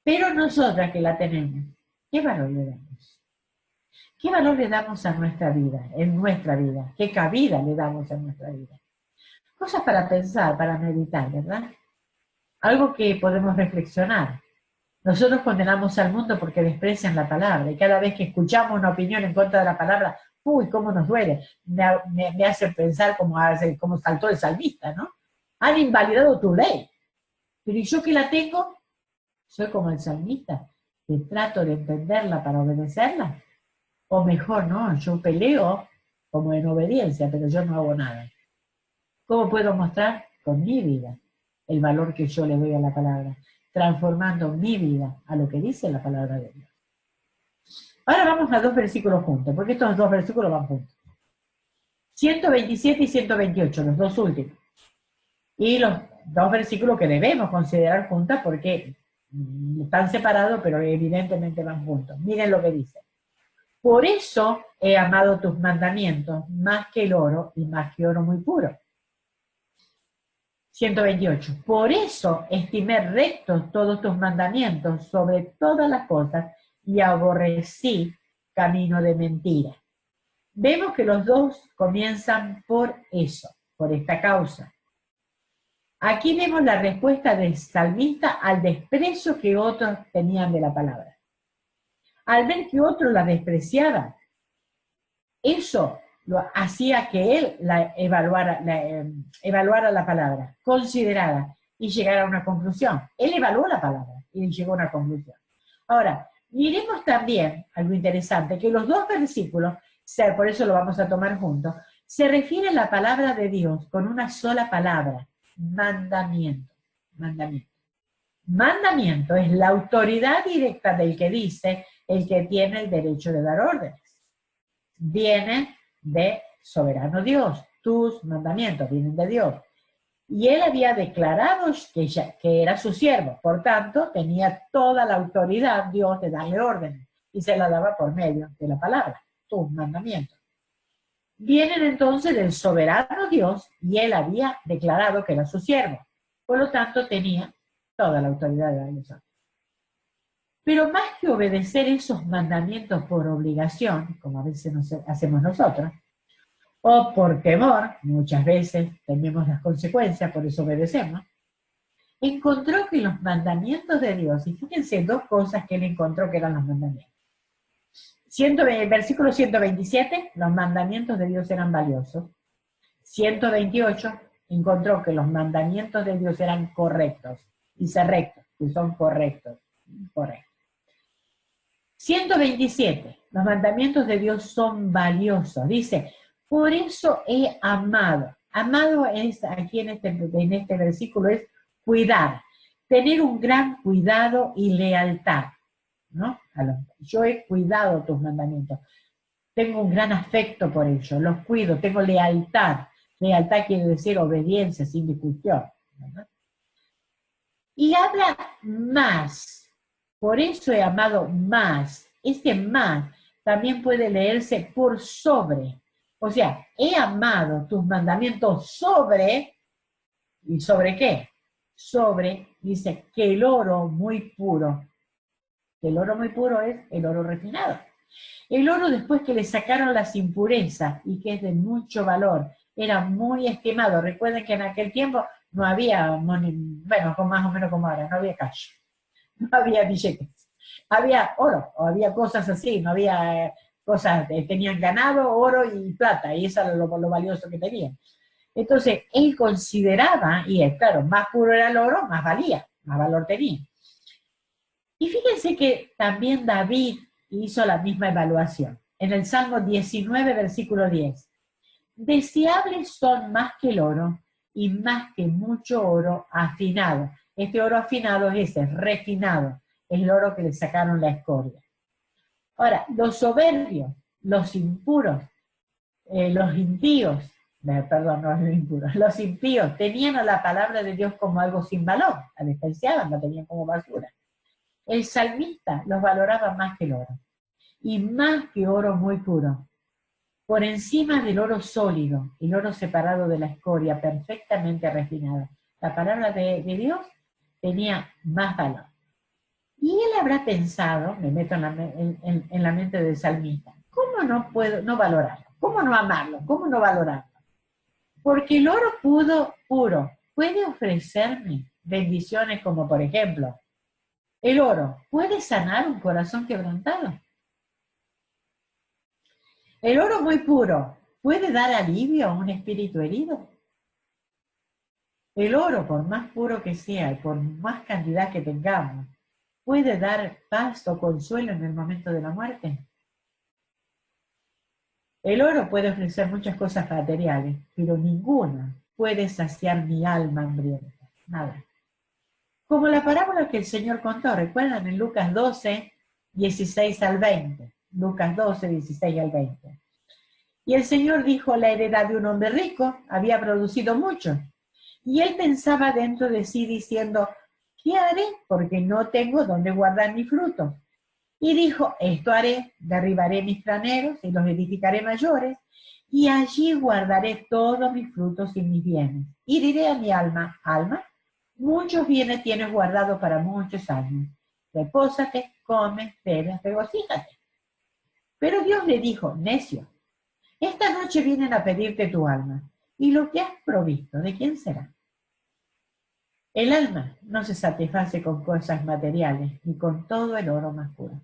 Pero nosotras que la tenemos, ¿qué valor le damos? ¿Qué valor le damos a nuestra vida, en nuestra vida? ¿Qué cabida le damos a nuestra vida? Cosas para pensar, para meditar, ¿verdad? Algo que podemos reflexionar. Nosotros condenamos al mundo porque desprecian la palabra, y cada vez que escuchamos una opinión en contra de la palabra, uy, cómo nos duele, me hace pensar como saltó el salmista, ¿no? Han invalidado tu ley, pero ¿y yo que la tengo? Soy como el salmista, que trato de entenderla para obedecerla, o mejor, no, yo peleo como en obediencia, pero yo no hago nada. ¿Cómo puedo mostrar? Con mi vida el valor que yo le doy a la palabra, transformando mi vida a lo que dice la palabra de Dios. Ahora vamos a 2 versículos juntos, porque estos 2 versículos van juntos. 127 y 128, los 2 últimos. Y los 2 versículos que debemos considerar juntos porque están separados, pero evidentemente van juntos. Miren lo que dice. Por eso he amado tus mandamientos más que el oro y más que oro muy puro. 128. Por eso estimé rectos todos tus mandamientos sobre todas las cosas y aborrecí camino de mentira. Vemos que los dos comienzan por eso, por esta causa. Aquí vemos la respuesta del salmista al desprecio que otros tenían de la palabra. Al ver que otros la despreciaban, eso lo hacía que él evaluara la palabra, considerara y llegara a una conclusión. Él evaluó la palabra y llegó a una conclusión. Ahora, miremos también algo interesante, que los 2 versículos, por eso lo vamos a tomar juntos, se refiere a la palabra de Dios con una sola palabra, mandamiento. Mandamiento. Mandamiento es la autoridad directa del que dice, el que tiene el derecho de dar órdenes. Viene de soberano Dios, tus mandamientos vienen de Dios. Y él había declarado que era su siervo, por tanto tenía toda la autoridad Dios de darle órdenes, y se la daba por medio de la palabra, tus mandamientos. Vienen entonces del soberano Dios, y él había declarado que era su siervo, por lo tanto tenía toda la autoridad de darle órdenes. Pero más que obedecer esos mandamientos por obligación, como a veces hacemos nosotros, o por temor, muchas veces tememos las consecuencias, por eso obedecemos, encontró que los mandamientos de Dios, y fíjense 2 cosas que él encontró que eran los mandamientos. Versículo 127, los mandamientos de Dios eran valiosos. 128, encontró que los mandamientos de Dios eran correctos. Dice rectos, que son correctos. Correcto. 127, los mandamientos de Dios son valiosos. Dice, por eso he amado. Amado es, aquí en este versículo es cuidar, tener un gran cuidado y lealtad, ¿no? Yo he cuidado tus mandamientos, tengo un gran afecto por ellos, los cuido, tengo lealtad. Lealtad quiere decir obediencia sin discusión, ¿no? Y habla más, por eso he amado más. Este más también puede leerse por sobre. O sea, he amado tus mandamientos sobre, ¿y sobre qué? Sobre, dice, que el oro muy puro. El oro muy puro es el oro refinado. El oro después que le sacaron las impurezas y que es de mucho valor, era muy estimado. Recuerden que en aquel tiempo no había, bueno, más o menos como ahora, no había cash, no había billetes. Había oro, o había cosas así, no había cosas, tenían ganado, oro y plata, y eso era lo valioso que tenían. Entonces, él consideraba, y claro, más puro era el oro, más valía, más valor tenía. Y fíjense que también David hizo la misma evaluación. En el Salmo 19, versículo 10. Deseables son más que el oro, y más que mucho oro afinado. Este oro afinado es ese, refinado. Es el oro que le sacaron la escoria. Ahora, los soberbios, los impuros, los impíos, perdón, no los impuros, los impíos tenían a la palabra de Dios como algo sin valor, la despreciaban, la tenían como basura. El salmista los valoraba más que el oro, y más que oro muy puro. Por encima del oro sólido, el oro separado de la escoria, perfectamente refinado. La palabra de Dios tenía más valor. Y él habrá pensado, me meto en la mente del salmista, ¿cómo no puedo no valorarlo? ¿Cómo no amarlo? ¿Cómo no valorarlo? Porque el oro puro puede ofrecerme bendiciones como, por ejemplo, el oro puede sanar un corazón quebrantado. El oro muy puro puede dar alivio a un espíritu herido. El oro, por más puro que sea y por más cantidad que tengamos, puede dar paz o consuelo en el momento de la muerte. El oro puede ofrecer muchas cosas materiales, pero ninguna puede saciar mi alma hambrienta. Nada. Como la parábola que el Señor contó, recuerdan en Lucas 12, 16 al 20. Lucas 12, 16 al 20. Y el Señor dijo, la heredad de un hombre rico había producido mucho. Y él pensaba dentro de sí diciendo, ¿qué haré? Porque no tengo dónde guardar mi fruto. Y dijo, esto haré, derribaré mis graneros y los edificaré mayores, y allí guardaré todos mis frutos y mis bienes. Y diré a mi alma, alma, muchos bienes tienes guardados para muchos años. Repósate, come, bebe, regocíjate. Pero Dios le dijo, necio, esta noche vienen a pedirte tu alma, y lo que has provisto, ¿de quién será? El alma no se satisface con cosas materiales, ni con todo el oro más puro.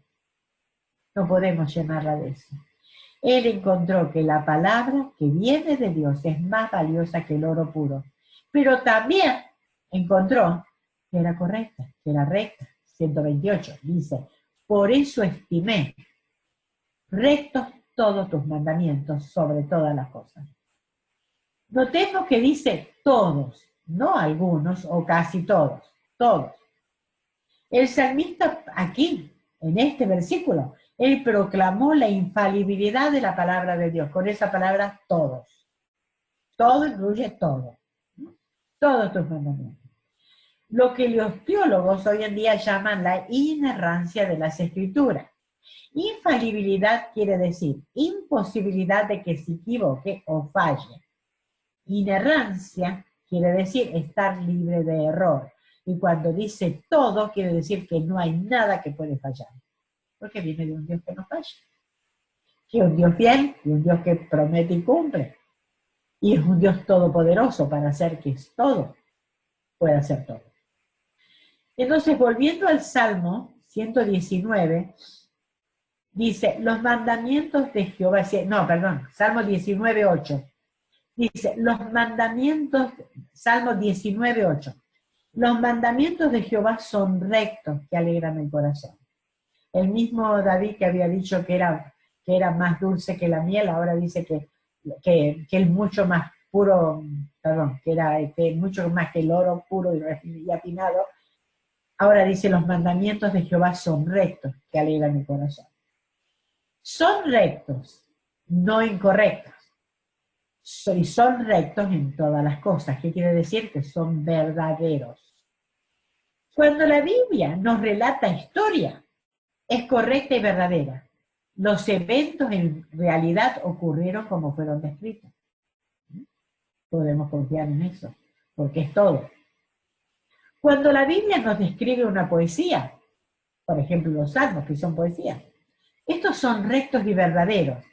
No podemos llenarla de eso. Él encontró que la palabra que viene de Dios es más valiosa que el oro puro, pero también encontró que era correcta, que era recta. 128 dice, por eso estimé rectos todos tus mandamientos sobre todas las cosas. Notemos que dice todos, no algunos o casi todos, todos. El salmista aquí, en este versículo, él proclamó la infalibilidad de la palabra de Dios, con esa palabra todos. Todo incluye todo. Todos tus mandamientos. Lo que los teólogos hoy en día llaman la inerrancia de las escrituras. Infalibilidad quiere decir imposibilidad de que se equivoque o falle. Inerrancia quiere decir estar libre de error. Y cuando dice todo, quiere decir que no hay nada que puede fallar. Porque viene de un Dios que no falla. Que es un Dios fiel, y un Dios que promete y cumple. Y es un Dios todopoderoso para hacer que todo pueda hacer todo. Entonces, volviendo al Salmo 119, dice, los mandamientos de Jehová, Salmo 19, 8. Dice, los mandamientos, Salmo 19, 8. Los mandamientos de Jehová son rectos, que alegran el corazón. El mismo David que había dicho que era más dulce que la miel, ahora dice que es mucho más puro, que mucho más que el oro puro y afinado. Ahora dice, los mandamientos de Jehová son rectos, que alegran el corazón. Son rectos, no incorrectos. Y son rectos en todas las cosas. ¿Qué quiere decir? Que son verdaderos. Cuando la Biblia nos relata historia, es correcta y verdadera. Los eventos en realidad ocurrieron como fueron descritos. Podemos confiar en eso, porque es todo. Cuando la Biblia nos describe una poesía, por ejemplo los salmos, que son poesías, estos son rectos y verdaderos.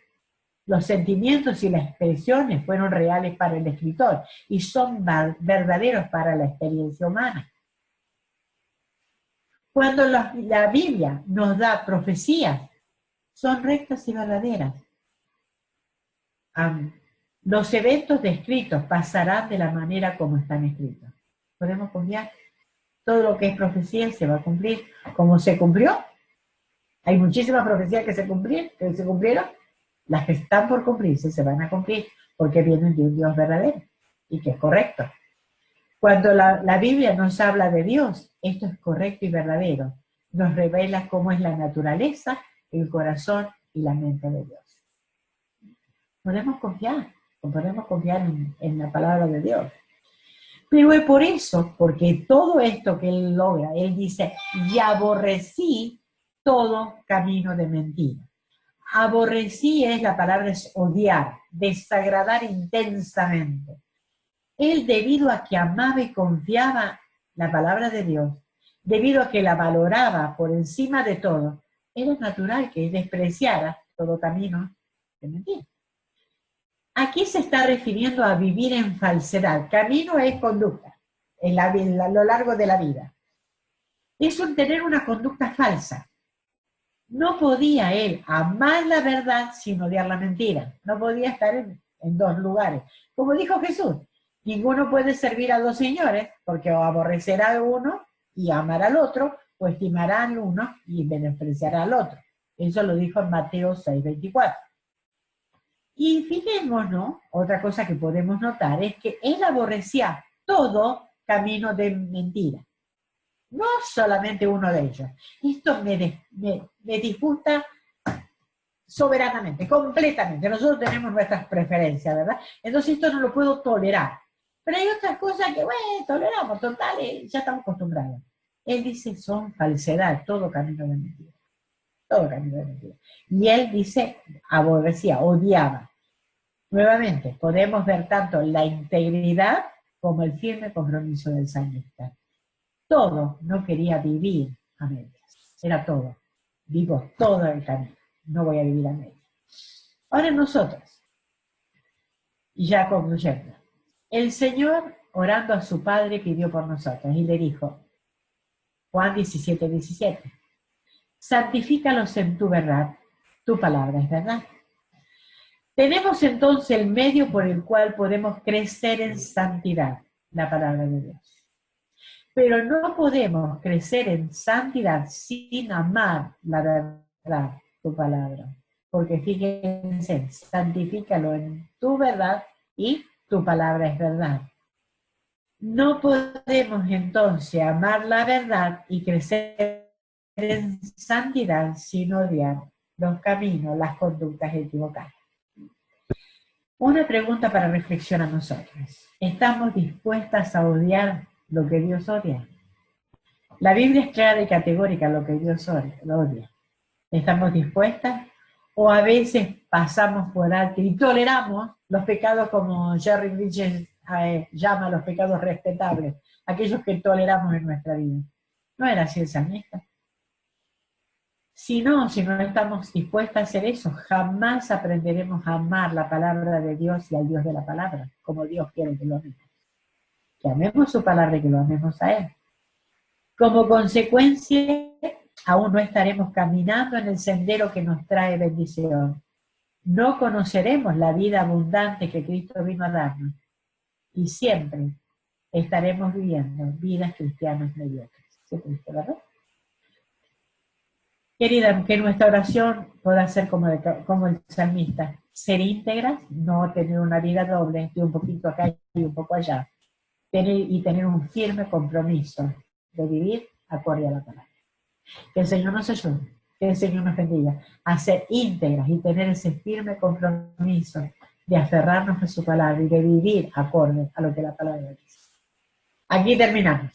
Los sentimientos y las expresiones fueron reales para el escritor y son verdaderos para la experiencia humana. Cuando la Biblia nos da profecías, son rectas y verdaderas. Los eventos descritos pasarán de la manera como están escritos. ¿Podemos confiar? Todo lo que es profecía se va a cumplir. ¿Cómo se cumplió? Hay muchísimas profecías que se cumplieron. Las que están por cumplirse se van a cumplir porque vienen de un Dios verdadero y que es correcto. Cuando la Biblia nos habla de Dios, esto es correcto y verdadero. Nos revela cómo es la naturaleza, el corazón y la mente de Dios. Podemos confiar en la palabra de Dios. Pero es por eso, porque todo esto que él logra, él dice, y aborrecí todo camino de mentira. Aborrecí es la palabra es odiar, desagradar intensamente. Él, debido a que amaba y confiaba la palabra de Dios, debido a que la valoraba por encima de todo, era natural que despreciara todo camino de mentira. Aquí se está refiriendo a vivir en falsedad. Camino es conducta, a lo largo de la vida. Es tener una conducta falsa. No podía él amar la verdad sin odiar la mentira. No podía estar en dos lugares. Como dijo Jesús, ninguno puede servir a dos señores, porque o aborrecerá a uno y amará al otro, o estimará al uno y menospreciará al otro. Eso lo dijo en Mateo 6:24. Y fijémonos, otra cosa que podemos notar es que él aborrecía todo camino de mentira. No solamente uno de ellos. Esto me disgusta soberanamente, completamente. Nosotros tenemos nuestras preferencias, ¿verdad? Entonces esto no lo puedo tolerar. Pero hay otras cosas que, bueno, toleramos, total, ya estamos acostumbrados. Él dice, son falsedad, todo camino de mentira. Todo camino de mentira. Y él dice, aborrecía, odiaba. Nuevamente, podemos ver tanto la integridad como el firme compromiso del salmista. Todo no quería vivir a medias. Era todo. Vivo todo el camino. No voy a vivir a medias. Ahora nosotros, ya concluyendo, el Señor, orando a su Padre, pidió por nosotros y le dijo, Juan 17:17, santifícalos en tu verdad, tu palabra es verdad. Tenemos entonces el medio por el cual podemos crecer en santidad, la palabra de Dios. Pero no podemos crecer en santidad sin amar la verdad, tu palabra. Porque fíjense, santifícalo en tu verdad y tu palabra es verdad. No podemos entonces amar la verdad y crecer en santidad sin odiar los caminos, las conductas equivocadas. Una pregunta para reflexionar nosotros. ¿Estamos dispuestas a odiar lo que Dios odia? La Biblia es clara y categórica lo que Dios odia. ¿Estamos dispuestas? ¿O a veces pasamos por alto y toleramos los pecados como Jerry Bridges llama los pecados respetables, aquellos que toleramos en nuestra vida? ¿No era así el salmista? Si no estamos dispuestas a hacer eso, jamás aprenderemos a amar la palabra de Dios y al Dios de la palabra, como Dios quiere que lo amemos. Que amemos su palabra y que lo amemos a Él. Como consecuencia, aún no estaremos caminando en el sendero que nos trae bendición. No conoceremos la vida abundante que Cristo vino a darnos. Y siempre estaremos viviendo vidas cristianas mediocres. ¿Sí, Cristo, verdad? Querida, que nuestra oración pueda ser como el salmista, ser íntegras, no tener una vida doble, de un poquito acá y un poco allá, tener un firme compromiso de vivir acorde a la palabra. Que el Señor nos ayude, que el Señor nos bendiga a ser íntegras y tener ese firme compromiso de aferrarnos a su palabra y de vivir acorde a lo que la palabra dice. Aquí terminamos.